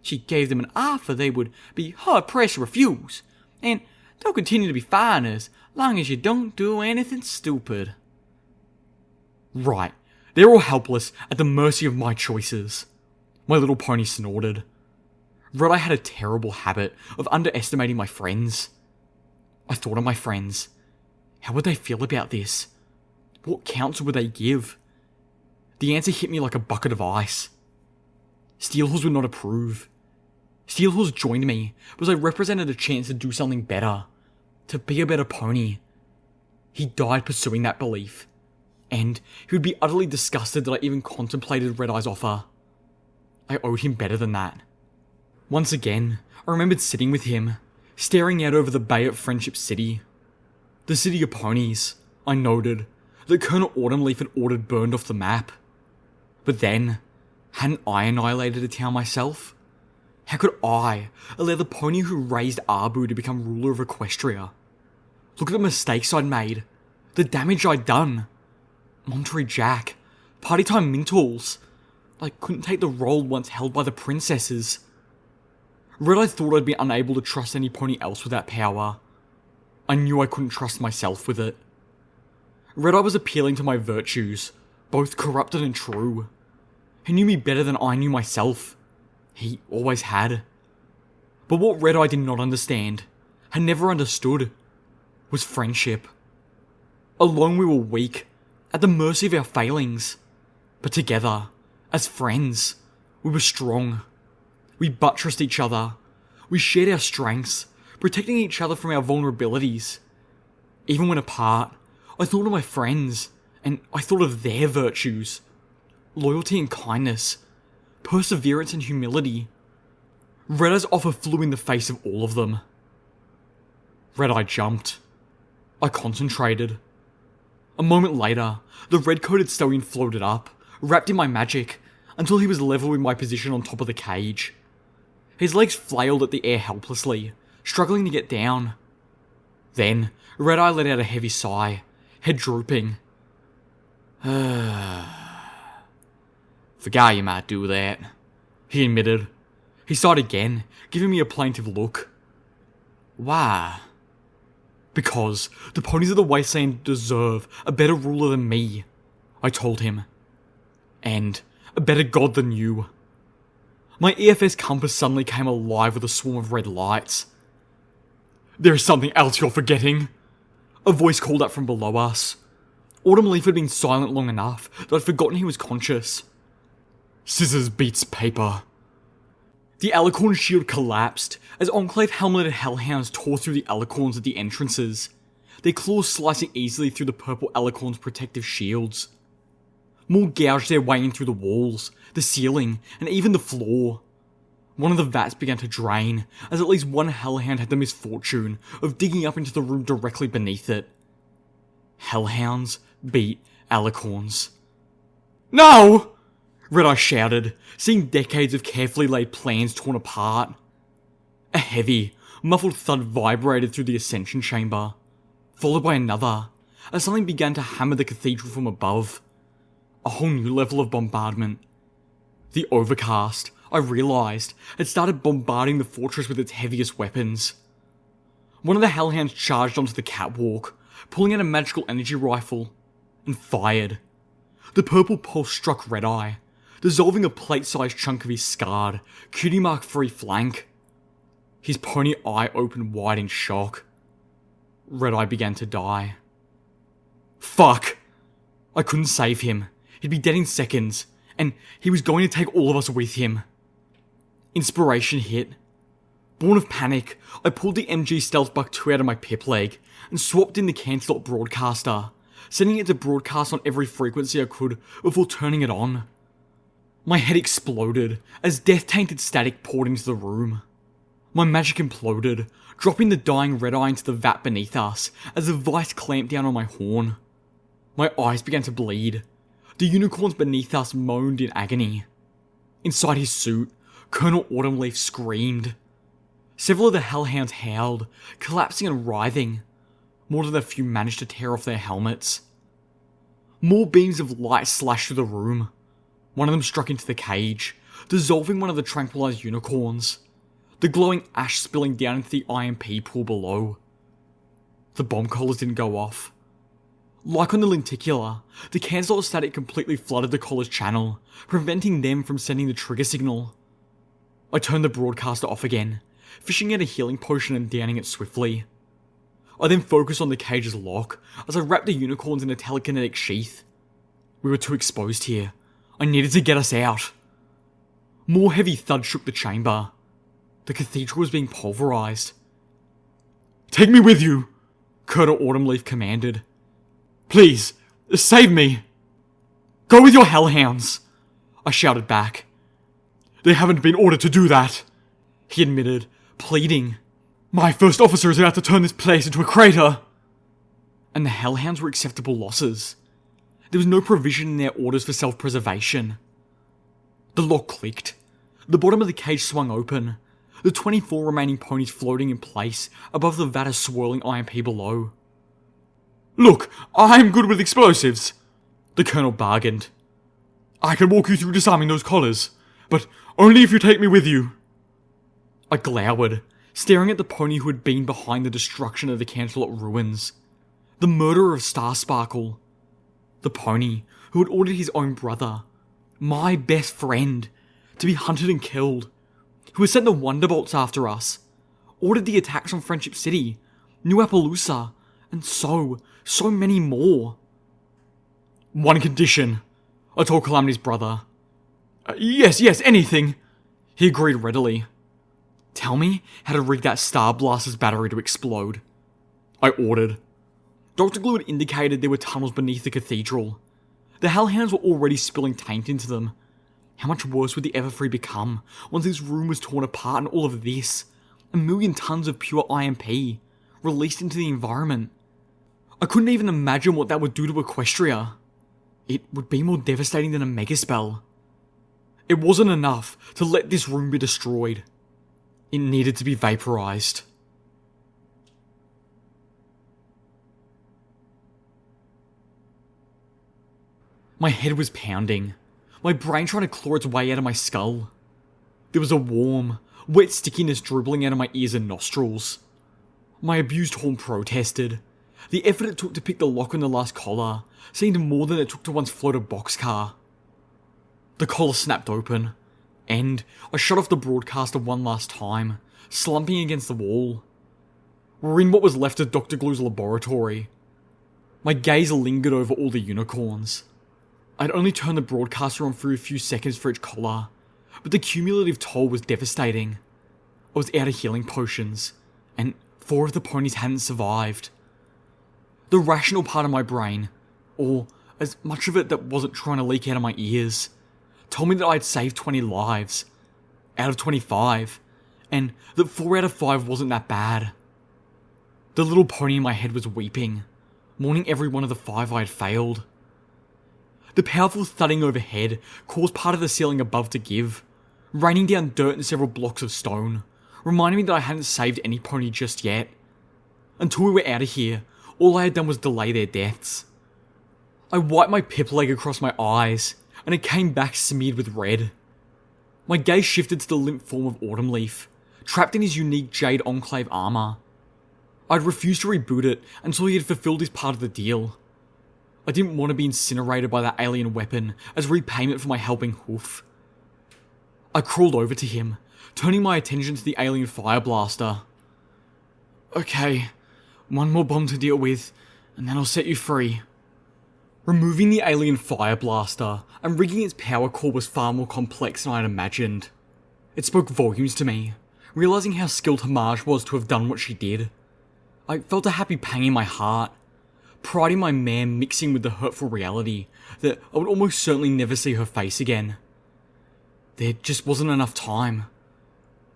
She gave them an offer they would be hard-pressed to refuse. And they'll continue to be fine as long as you don't do anything stupid. Right. They're all helpless at the mercy of my choices. My little pony snorted. Red-Eye had a terrible habit of underestimating my friends. I thought of my friends. How would they feel about this? What counsel would they give? The answer hit me like a bucket of ice. Steelhorse would not approve. Steelhorse joined me because I represented a chance to do something better. To be a better pony. He died pursuing that belief. And he would be utterly disgusted that I even contemplated Red-Eye's offer. I owed him better than that. Once again, I remembered sitting with him, staring out over the bay at Friendship City. The city of ponies, I noted, that Colonel Autumnleaf had ordered burned off the map. But then, hadn't I annihilated a town myself? How could I allow the pony who raised Arbu to become ruler of Equestria? Look at the mistakes I'd made, the damage I'd done. Monterey Jack, Party Time Mintals. I couldn't take the role once held by the princesses. Red-Eye thought I'd be unable to trust any pony else with that power. I knew I couldn't trust myself with it. Red-Eye was appealing to my virtues, both corrupted and true. He knew me better than I knew myself. He always had. But what Red Eye did not understand, had never understood, was friendship. Alone we were weak, at the mercy of our failings. But together, as friends, we were strong. We buttressed each other. We shared our strengths, protecting each other from our vulnerabilities. Even when apart, I thought of my friends, and I thought of their virtues. Loyalty and kindness, perseverance and humility. Red Eye's offer flew in the face of all of them. Red Eye jumped. I concentrated. A moment later, the red-coated stallion floated up, wrapped in my magic, until he was level with my position on top of the cage. His legs flailed at the air helplessly, struggling to get down. Then, Red Eye let out a heavy sigh, head drooping. Forgot you might do that, he admitted. He sighed again, giving me a plaintive look. Why? Because the ponies of the Wasteland deserve a better ruler than me, I told him. And a better god than you. My EFS compass suddenly came alive with a swarm of red lights. There is something else you're forgetting, a voice called up from below us. Autumn Leaf had been silent long enough that I'd forgotten he was conscious. Scissors beats paper. The Alicorn's shield collapsed as Enclave helmeted hellhounds tore through the Alicorns at the entrances, their claws slicing easily through the purple Alicorn's protective shields. More gouged their way in through the walls, the ceiling, and even the floor. One of the vats began to drain, as at least one hellhound had the misfortune of digging up into the room directly beneath it. Hellhounds beat Alicorns. No! Red Eye shouted, seeing decades of carefully laid plans torn apart. A heavy, muffled thud vibrated through the ascension chamber, followed by another, as something began to hammer the cathedral from above. A whole new level of bombardment. The Overcast, I realised, had started bombarding the fortress with its heaviest weapons. One of the hellhounds charged onto the catwalk, pulling out a magical energy rifle, and fired. The purple pulse struck Red Eye, dissolving a plate-sized chunk of his scarred, cutie mark-free flank. His pony eye opened wide in shock. Red Eye began to die. Fuck! I couldn't save him. He'd be dead in seconds, and he was going to take all of us with him. Inspiration hit. Born of panic, I pulled the MG Stealth Buck 2 out of my pip leg and swapped in the Cancelot broadcaster, sending it to broadcast on every frequency I could before turning it on. My head exploded as death-tainted static poured into the room. My magic imploded, dropping the dying Red Eye into the vat beneath us as the vice clamped down on my horn. My eyes began to bleed. The unicorns beneath us moaned in agony. Inside his suit, Colonel Autumnleaf screamed. Several of the hellhounds howled, collapsing and writhing. More than a few managed to tear off their helmets. More beams of light slashed through the room. One of them struck into the cage, dissolving one of the tranquilized unicorns, the glowing ash spilling down into the IMP pool below. The bomb collars didn't go off. Like on the lenticular, the cancel static completely flooded the collar's channel, preventing them from sending the trigger signal. I turned the broadcaster off again, fishing out a healing potion and downing it swiftly. I then focused on the cage's lock as I wrapped the unicorns in a telekinetic sheath. We were too exposed here. I needed to get us out. More heavy thuds shook the chamber. The cathedral was being pulverized. Take me with you, Colonel Autumnleaf commanded. Please, save me. Go with your hellhounds, I shouted back. They haven't been ordered to do that, he admitted, pleading. My first officer is about to turn this place into a crater. And the hellhounds were acceptable losses. There was no provision in their orders for self-preservation. The lock clicked. The bottom of the cage swung open, the 24 remaining ponies floating in place above the vat of swirling IMP below. Look, I'm good with explosives, the colonel bargained. I can walk you through disarming those collars, but only if you take me with you. I glowered, staring at the pony who had been behind the destruction of the Cancelot ruins. The murderer of Starsparkle. The pony who had ordered his own brother, my best friend, to be hunted and killed, who had sent the Wonderbolts after us, ordered the attacks on Friendship City, New Appaloosa, and so many more. One condition, I told Calamity's brother. Yes, anything, he agreed readily. Tell me how to rig that Star Blaster's battery to explode. I ordered. Dr. Glue had indicated there were tunnels beneath the cathedral. The Hellhounds were already spilling taint into them. How much worse would the Everfree become once this room was torn apart and all of this, 1 million tons of pure IMP, released into the environment? I couldn't even imagine what that would do to Equestria. It would be more devastating than a megaspell. It wasn't enough to let this room be destroyed. It needed to be vaporized. My head was pounding, my brain trying to claw its way out of my skull. There was a warm, wet stickiness dribbling out of my ears and nostrils. My abused horn protested. The effort it took to pick the lock on the last collar seemed more than it took to once float a boxcar. The collar snapped open, and I shut off the broadcaster one last time, slumping against the wall. We're in what was left of Dr. Glue's laboratory. My gaze lingered over all the unicorns. I'd only turned the broadcaster on for a few seconds for each collar, but the cumulative toll was devastating. I was out of healing potions, and 4 of the ponies hadn't survived. The rational part of my brain, or as much of it that wasn't trying to leak out of my ears, told me that I'd saved 20 lives, out of 25, and that 4 out of 5 wasn't that bad. The little pony in my head was weeping, mourning every one of the 5 I had failed. The powerful thudding overhead caused part of the ceiling above to give, raining down dirt and several blocks of stone, reminding me that I hadn't saved any pony just yet. Until we were out of here, all I had done was delay their deaths. I wiped my pip leg across my eyes, and it came back smeared with red. My gaze shifted to the limp form of Autumn Leaf, trapped in his unique Jade Enclave armor. I'd refused to reboot it until he had fulfilled his part of the deal. I didn't want to be incinerated by that alien weapon as repayment for my helping hoof. I crawled over to him, turning my attention to the alien fire blaster. Okay, one more bomb to deal with, and then I'll set you free. Removing the alien fire blaster and rigging its power core was far more complex than I had imagined. It spoke volumes to me, realizing how skilled Hamaj was to have done what she did. I felt a happy pang in my heart, pride in my mare mixing with the hurtful reality that I would almost certainly never see her face again. There just wasn't enough time.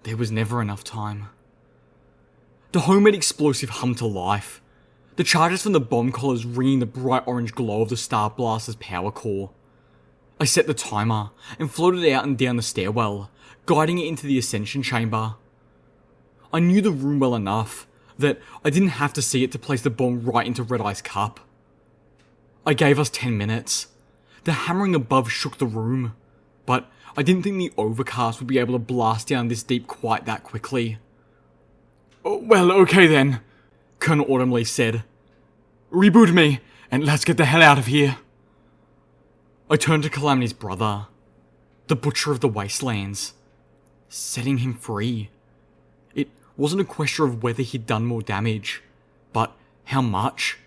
There was never enough time. The homemade explosive hummed to life, the charges from the bomb collars ringing the bright orange glow of the Star Blaster's power core. I set the timer and floated out and down the stairwell, guiding it into the ascension chamber. I knew the room well enough that I didn't have to see it to place the bomb right into Red Eye's cup. I gave us 10 minutes. The hammering above shook the room, but I didn't think the overcast would be able to blast down this deep quite that quickly. "Oh, well, okay then," Colonel Autumnleaf said. "Reboot me, and let's get the hell out of here." I turned to Calamity's brother, the Butcher of the Wastelands, setting him free. It wasn't a question of whether he'd done more damage, but how much.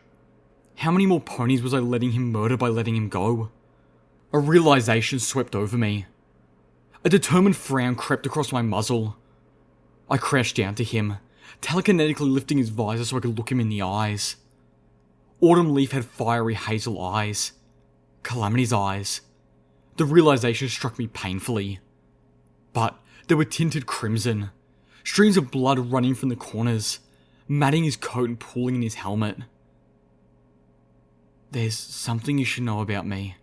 How many more ponies was I letting him murder by letting him go? A realization swept over me. A determined frown crept across my muzzle. I crouched down to him, telekinetically lifting his visor so I could look him in the eyes. Autumn Leaf had fiery hazel eyes. Calamity's eyes. The realization struck me painfully. But they were tinted crimson, streams of blood running from the corners, matting his coat and pooling in his helmet. "There's something you should know about me,"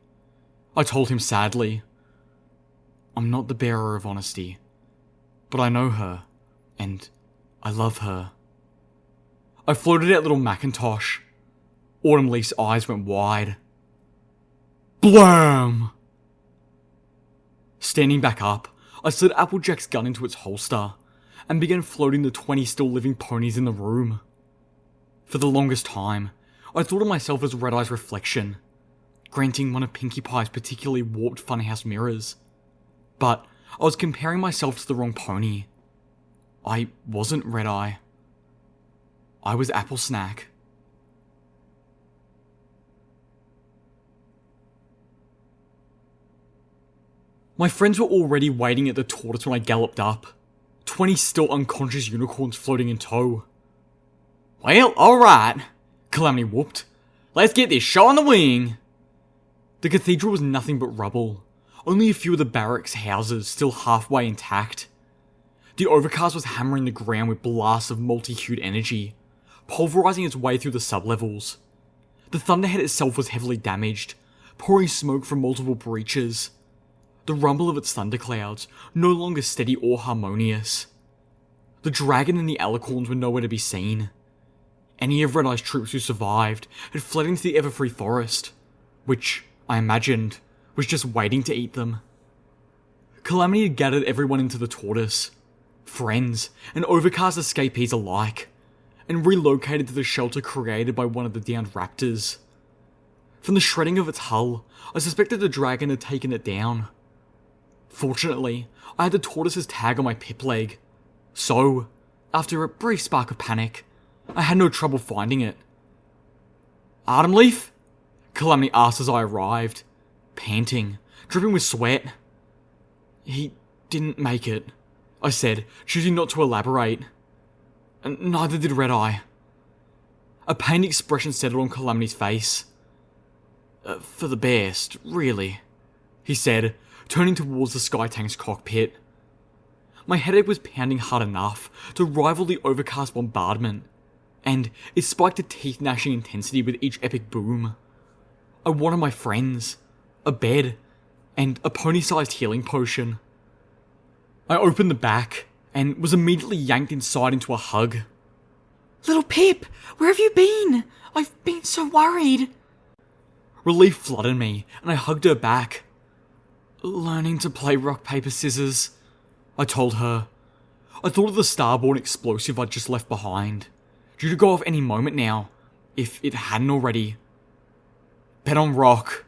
I told him sadly. "I'm not the bearer of honesty, but I know her, and I love her." I floated out little Macintosh. Autumn Leaf's eyes went wide. Blam! Standing back up, I slid Applejack's gun into its holster and began floating the 20 still living ponies in the room. For the longest time, I thought of myself as Red Eye's reflection, granting one of Pinkie Pie's particularly warped funhouse mirrors. But I was comparing myself to the wrong pony. I wasn't Red Eye. I was Apple Snack. My friends were already waiting at the tortoise when I galloped up. 20 still unconscious unicorns floating in tow. "Well, alright," Calamity whooped. "Let's get this show on the wing." The cathedral was nothing but rubble. Only a few of the barracks houses still halfway intact. The overcast was hammering the ground with blasts of multi-hued energy, pulverizing its way through the sublevels. The thunderhead itself was heavily damaged, pouring smoke from multiple breaches. The rumble of its thunderclouds, no longer steady or harmonious. The dragon and the alicorns were nowhere to be seen. Any of Red Eye's troops who survived had fled into the Everfree Forest, which, I imagined, was just waiting to eat them. Calamity had gathered everyone into the tortoise, friends and overcast escapees alike, and relocated to the shelter created by one of the downed raptors. From the shredding of its hull, I suspected the dragon had taken it down. Fortunately, I had the tortoise's tag on my pip leg, so, after a brief spark of panic, I had no trouble finding it. "Artem Leaf?" Calamity asked as I arrived, panting, dripping with sweat. "He didn't make it," I said, choosing not to elaborate. "And neither did Red Eye." A pained expression settled on Calamity's face. "For the best, really," he said, turning towards the Sky Tank's cockpit. My headache was pounding hard enough to rival the overcast bombardment, and it spiked to teeth-gnashing intensity with each epic boom. I wanted my friends, a bed, and a pony-sized healing potion. I opened the back, and was immediately yanked inside into a hug. Little Pip, where have you been? I've been so worried. Relief flooded me, and I hugged her back. "Learning to play rock, paper, scissors," I told her. I thought of the starborn explosive I'd just left behind, due to go off any moment now, if it hadn't already. "Bet on rock."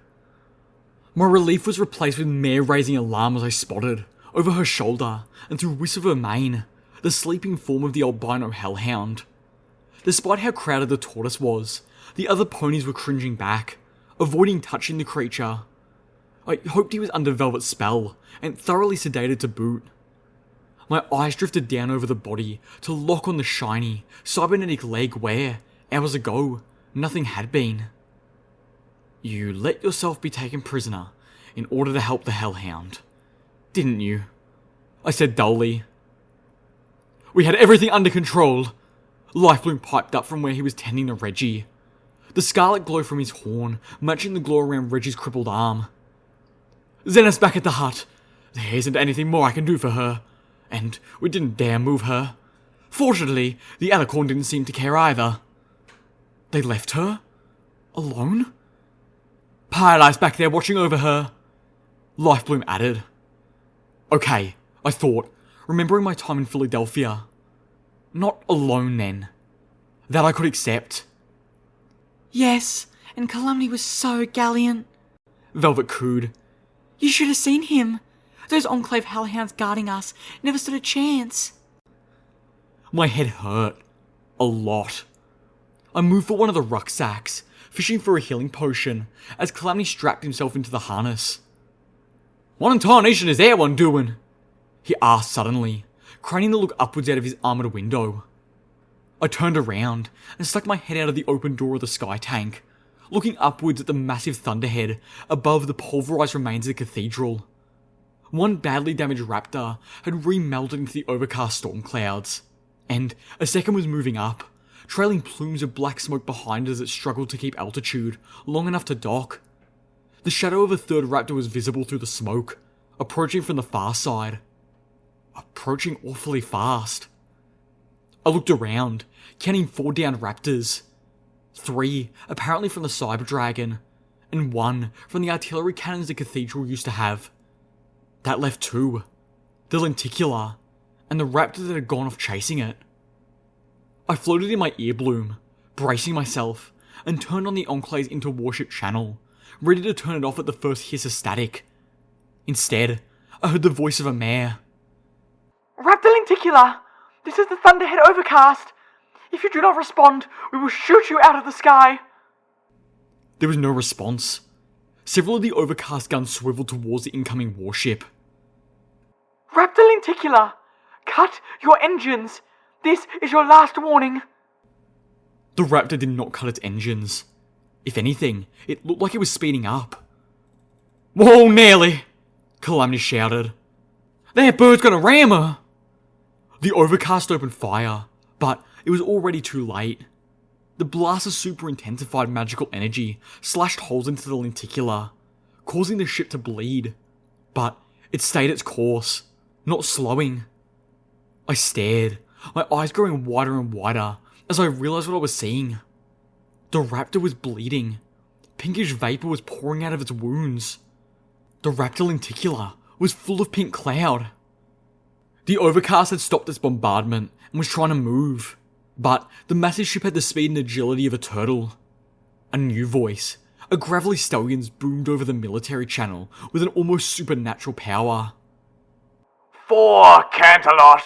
My relief was replaced with mare-raising alarm as I spotted, over her shoulder and through wisp of her mane, the sleeping form of the albino hellhound. Despite how crowded the tortoise was, the other ponies were cringing back, avoiding touching the creature. I hoped he was under Velvet's spell, and thoroughly sedated to boot. My eyes drifted down over the body to lock on the shiny, cybernetic leg where, hours ago, nothing had been. "You let yourself be taken prisoner in order to help the hellhound, didn't you?" I said dully. "We had everything under control," Lifebloom piped up from where he was tending to Reggie, the scarlet glow from his horn matching the glow around Reggie's crippled arm. "Xena's back at the hut. There isn't anything more I can do for her, and we didn't dare move her. Fortunately, the alicorn didn't seem to care either." "They left her? Alone?" "Paradise back there watching over her," Lifebloom added. Okay, I thought, remembering my time in Philadelphia. Not alone then. That I could accept. Yes, and Calamity was so gallant. Velvet cooed. You should have seen him. Those Enclave hellhounds guarding us never stood a chance. My head hurt. A lot. I moved for one of the rucksacks, fishing for a healing potion, as Calamity strapped himself into the harness. "What in tarnation is that one doing?" he asked suddenly, craning to look upwards out of his armoured window. I turned around and stuck my head out of the open door of the Sky Tank, looking upwards at the massive thunderhead above the pulverised remains of the cathedral. One badly damaged raptor had remelted into the overcast storm clouds, and a second was moving up, trailing plumes of black smoke behind as it struggled to keep altitude long enough to dock. The shadow of a third raptor was visible through the smoke, approaching from the far side. Approaching awfully fast. I looked around, counting 4 downed raptors. 3 apparently from the Cyber Dragon, and 1 from the artillery cannons the cathedral used to have. That left 2. The lenticular, and the raptor that had gone off chasing it. I floated in my earbloom, bracing myself, and turned on the Enclave's interwarship channel, ready to turn it off at the first hiss of static. Instead, I heard the voice of a mare. Raptor Lenticular, this is the Thunderhead Overcast. If you do not respond, we will shoot you out of the sky. There was no response. Several of the Overcast guns swiveled towards the incoming warship. Raptor Lenticular, cut your engines. This is your last warning. The Raptor did not cut its engines. If anything, it looked like it was speeding up. Whoa, nearly! Calamity shouted. That bird's gonna ram her! The Overcast opened fire, but it was already too late. The blaster super intensified magical energy slashed holes into the lenticular, causing the ship to bleed. But it stayed its course, not slowing. I stared, my eyes growing wider and wider as I realized what I was seeing. The Raptor was bleeding. Pinkish vapor was pouring out of its wounds. The Raptor lenticular was full of pink cloud. The Overcast had stopped its bombardment and was trying to move, but the massive ship had the speed and agility of a turtle. A new voice, a gravelly stallion's, boomed over the military channel with an almost supernatural power. For Canterlot.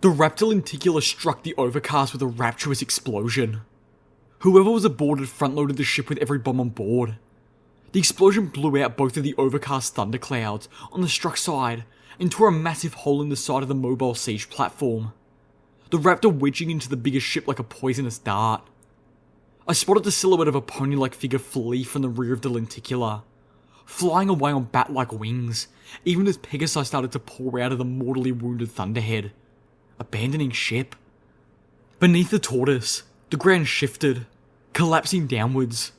The Raptor lenticular struck the Overcast with a rapturous explosion. Whoever was aboard had front-loaded the ship with every bomb on board. The explosion blew out both of the Overcast thunderclouds on the struck side and tore a massive hole in the side of the mobile siege platform. The Raptor wedging into the biggest ship like a poisonous dart. I spotted the silhouette of a pony-like figure flee from the rear of the lenticular, flying away on bat-like wings, even as Pegasi started to pour out of the mortally wounded Thunderhead, abandoning ship. Beneath the tortoise, the ground shifted, collapsing downwards.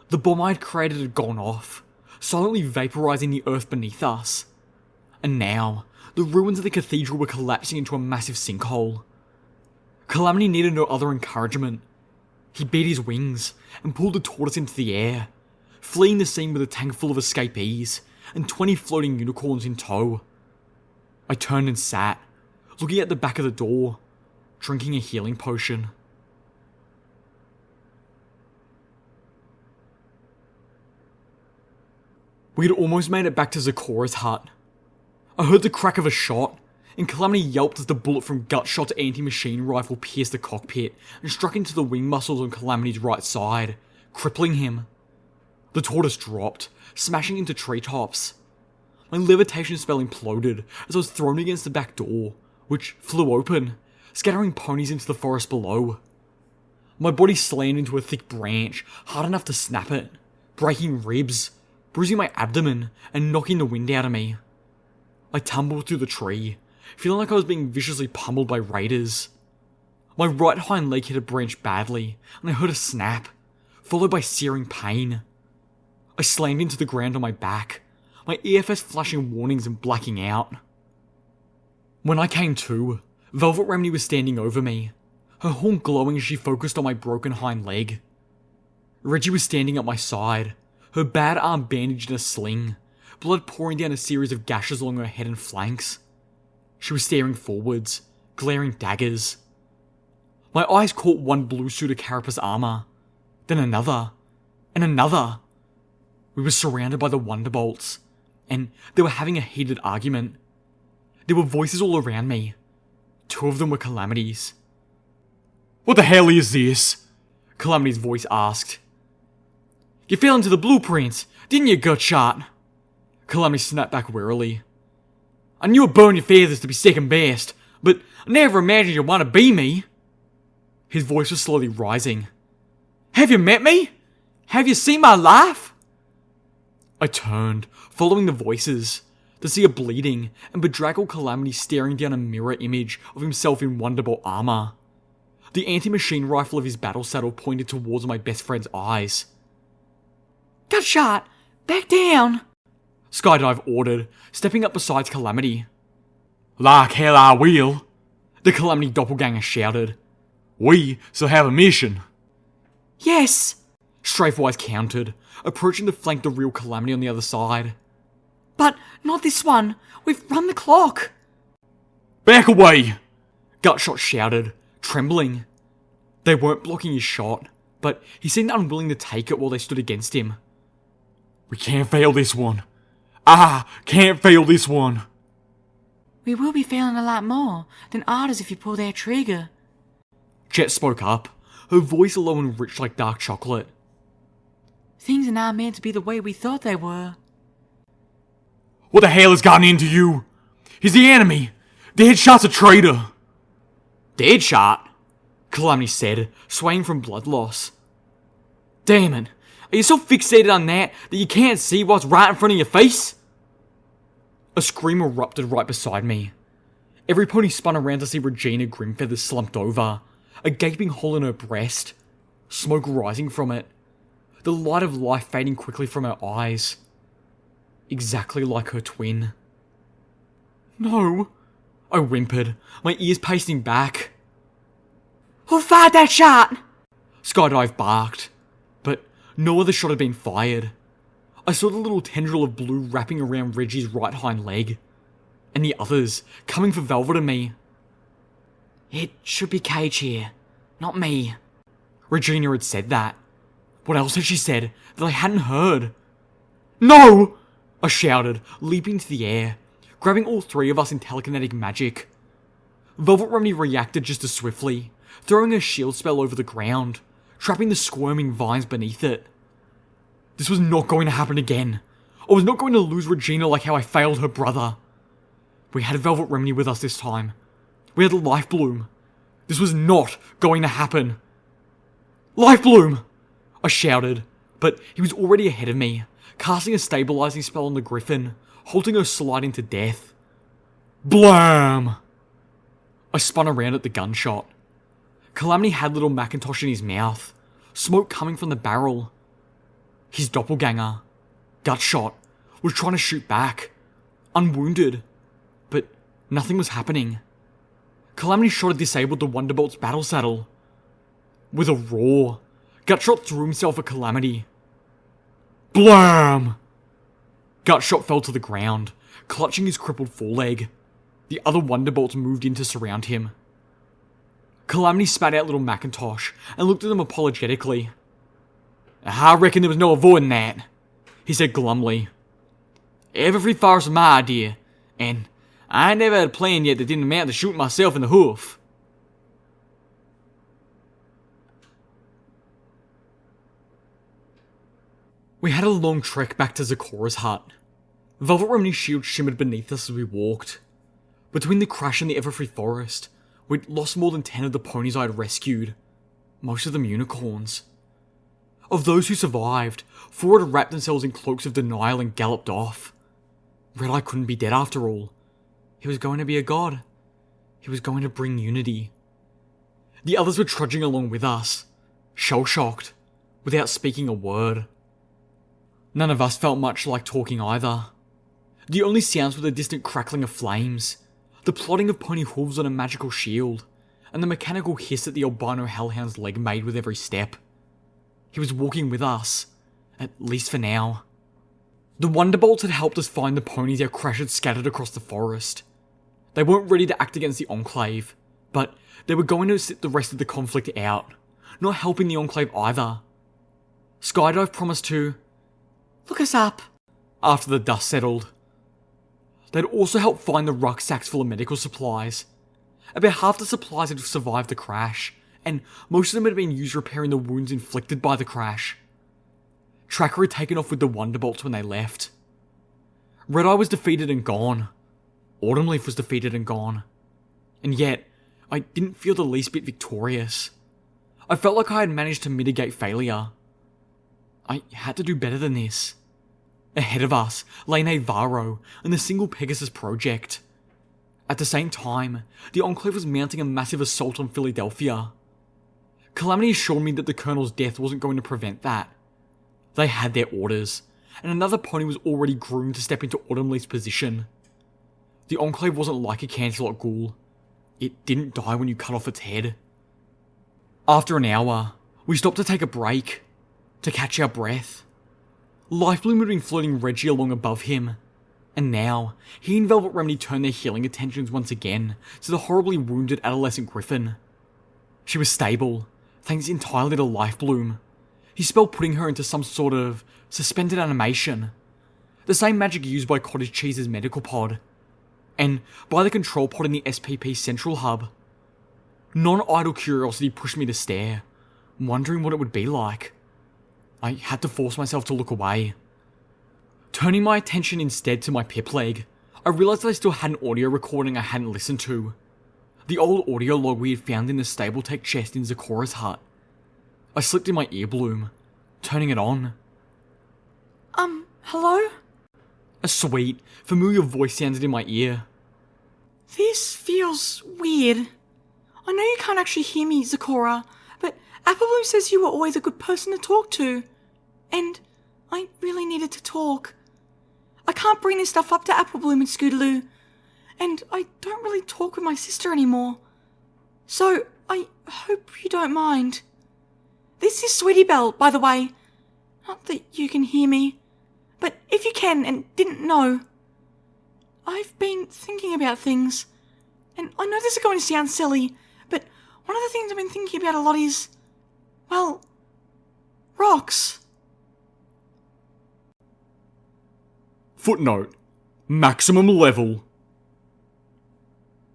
The bomb I had created had gone off, silently vaporizing the earth beneath us. And now, the ruins of the cathedral were collapsing into a massive sinkhole. Calamity needed no other encouragement. He beat his wings and pulled the tortoise into the air, fleeing the scene with a tank full of escapees and 20 floating unicorns in tow. I turned and sat, looking at the back of the door, drinking a healing potion. We had almost made it back to Zakora's hut. I heard the crack of a shot, and Calamity yelped as the bullet from Gutshot's anti-machine rifle pierced the cockpit and struck into the wing muscles on Calamity's right side, crippling him. The tortoise dropped, smashing into treetops. My levitation spell imploded as I was thrown against the back door, which flew open, scattering ponies into the forest below. My body slammed into a thick branch, hard enough to snap it, breaking ribs, bruising my abdomen, and knocking the wind out of me. I tumbled through the tree, feeling like I was being viciously pummeled by raiders. My right hind leg hit a branch badly, and I heard a snap, followed by searing pain. I slammed into the ground on my back, my EFS flashing warnings and blacking out. When I came to, Velvet Remedy was standing over me, her horn glowing as she focused on my broken hind leg. Reggie was standing at my side, her bad arm bandaged in a sling, blood pouring down a series of gashes along her head and flanks. She was staring forwards, glaring daggers. My eyes caught one blue suit of carapace armor, then another, and another. We were surrounded by the Wonderbolts, and they were having a heated argument. There were voices all around me. 2 of them were Calamity's. "What the hell is this?" Calamity's voice asked. "You fell into the blueprints, didn't you, Gutshot?" Calamity snapped back wearily. "I knew I'd burn your feathers to be second best, but I never imagined you'd want to be me." His voice was slowly rising. "Have you met me? Have you seen my life?" I turned, following the voices, to see a bleeding and bedraggled Calamity staring down a mirror image of himself in Wonderbolt armor. The anti-machine rifle of his battle saddle pointed towards my best friend's eyes. Gutshot, back down! Skydive ordered, stepping up beside Calamity. "Like hell I will," the Calamity doppelganger shouted. "We still have a mission." Yes! Strafewise countered, approaching to flank the real Calamity on the other side. But not this one. We've run the clock. "Back away!" Gutshot shouted, trembling. They weren't blocking his shot, but he seemed unwilling to take it while they stood against him. "We can't fail this one. Ah, can't fail this one. We will be failing a lot more than others if you pull that trigger. Jet spoke up, her voice low and rich like dark chocolate. Things are not meant to be the way we thought they were. What the hell has gotten into you? He's the enemy. The headshot's a traitor. The headshot? Calamity said, swaying from blood loss. Damn it. Are you so fixated on that you can't see what's right in front of your face? A scream erupted right beside me. Every pony spun around to see Regina Grimfeather slumped over, a gaping hole in her breast, smoke rising from it, the light of life fading quickly from her eyes. Exactly like her twin. No, I whimpered, my ears pacing back. Who fired that shot? Skydive barked, but no other shot had been fired. I saw the little tendril of blue wrapping around Reggie's right hind leg, and the others coming for Velvet and me. It should be Cage here, not me. Regina had said that. What else had she said that I hadn't heard? No! I shouted, leaping to the air, grabbing all three of us in telekinetic magic. Velvet Remedy reacted just as swiftly, throwing a shield spell over the ground, trapping the squirming vines beneath it. This was not going to happen again. I was not going to lose Regina like how I failed her brother. We had Velvet Remedy with us this time. We had Life Bloom. This was not going to happen. Life Bloom! I shouted, but he was already ahead of me, casting a stabilizing spell on the griffin, halting her sliding to death. Blam! I spun around at the gunshot. Calamity had little Macintosh in his mouth, smoke coming from the barrel. His doppelganger, Gutshot, was trying to shoot back, unwounded, but nothing was happening. Calamity shot had disabled the Wonderbolt's battle saddle. With a roar, Gutshot threw himself at Calamity. Blam! Gutshot fell to the ground, clutching his crippled foreleg. The other Wonderbolts moved in to surround him. Calamity spat out little Macintosh and looked at them apologetically. I reckon there was no avoiding that, he said glumly. Every farce was my idea, and I never had a plan yet that didn't amount to shooting myself in the hoof. We had a long trek back to Zakora's hut. Velvet Remy's shield shimmered beneath us as we walked. Between the crash and the Everfree forest, we'd lost more than 10 of the ponies I had rescued, most of them unicorns. Of those who survived, 4 had wrapped themselves in cloaks of denial and galloped off. Red-Eye couldn't be dead after all. He was going to be a god. He was going to bring unity. The others were trudging along with us, shell-shocked, without speaking a word. None of us felt much like talking either. The only sounds were the distant crackling of flames, the plodding of pony hooves on a magical shield, and the mechanical hiss that the albino hellhound's leg made with every step. He was walking with us, at least for now. The Wonderbolts had helped us find the ponies our crash had scattered across the forest. They weren't ready to act against the Enclave, but they were going to sit the rest of the conflict out, not helping the Enclave either. Skydive promised to look us up after the dust settled. They'd also help find the rucksacks full of medical supplies. About half the supplies had survived the crash, and most of them had been used repairing the wounds inflicted by the crash. Tracker had taken off with the Wonderbolts when they left. Red-Eye was defeated and gone. Autumnleaf was defeated and gone. And yet, I didn't feel the least bit victorious. I felt like I had managed to mitigate failure. I had to do better than this. Ahead of us lay Navarro and the Single Pegasus Project. At the same time, the Enclave was mounting a massive assault on Philadelphia. Calamity assured me that the Colonel's death wasn't going to prevent that. They had their orders, and another pony was already groomed to step into Autumnleaf's position. The Enclave wasn't like a Cancelot ghoul. It didn't die when you cut off its head. After an hour, we stopped to take a break, to catch our breath. Lifebloom had been floating Reggie along above him, and now he and Velvet Remedy turned their healing attentions once again to the horribly wounded adolescent Griffin. She was stable, thanks entirely to Lifebloom. He spelled putting her into some sort of suspended animation. The same magic used by Cottage Cheese's medical pod, and by the control pod in the SPP central hub. Non-idle curiosity pushed me to stare, wondering what it would be like. I had to force myself to look away. Turning my attention instead to my pip leg, I realised that I still had an audio recording I hadn't listened to. The old audio log we had found in the stable tech chest in Zakora's hut. I slipped in my ear bloom, turning it on. Hello? A sweet, familiar voice sounded in my ear. This feels weird. I know you can't actually hear me, Zakora, but Applebloom says you were always a good person to talk to. And I really needed to talk. I can't bring this stuff up to Applebloom and Scootaloo, and I don't really talk with my sister anymore. So, I hope you don't mind. This is Sweetie Belle, by the way. Not that you can hear me, but if you can and didn't know, I've been thinking about things, and I know this is going to sound silly, but one of the things I've been thinking about a lot is, well, rocks. Footnote: maximum level.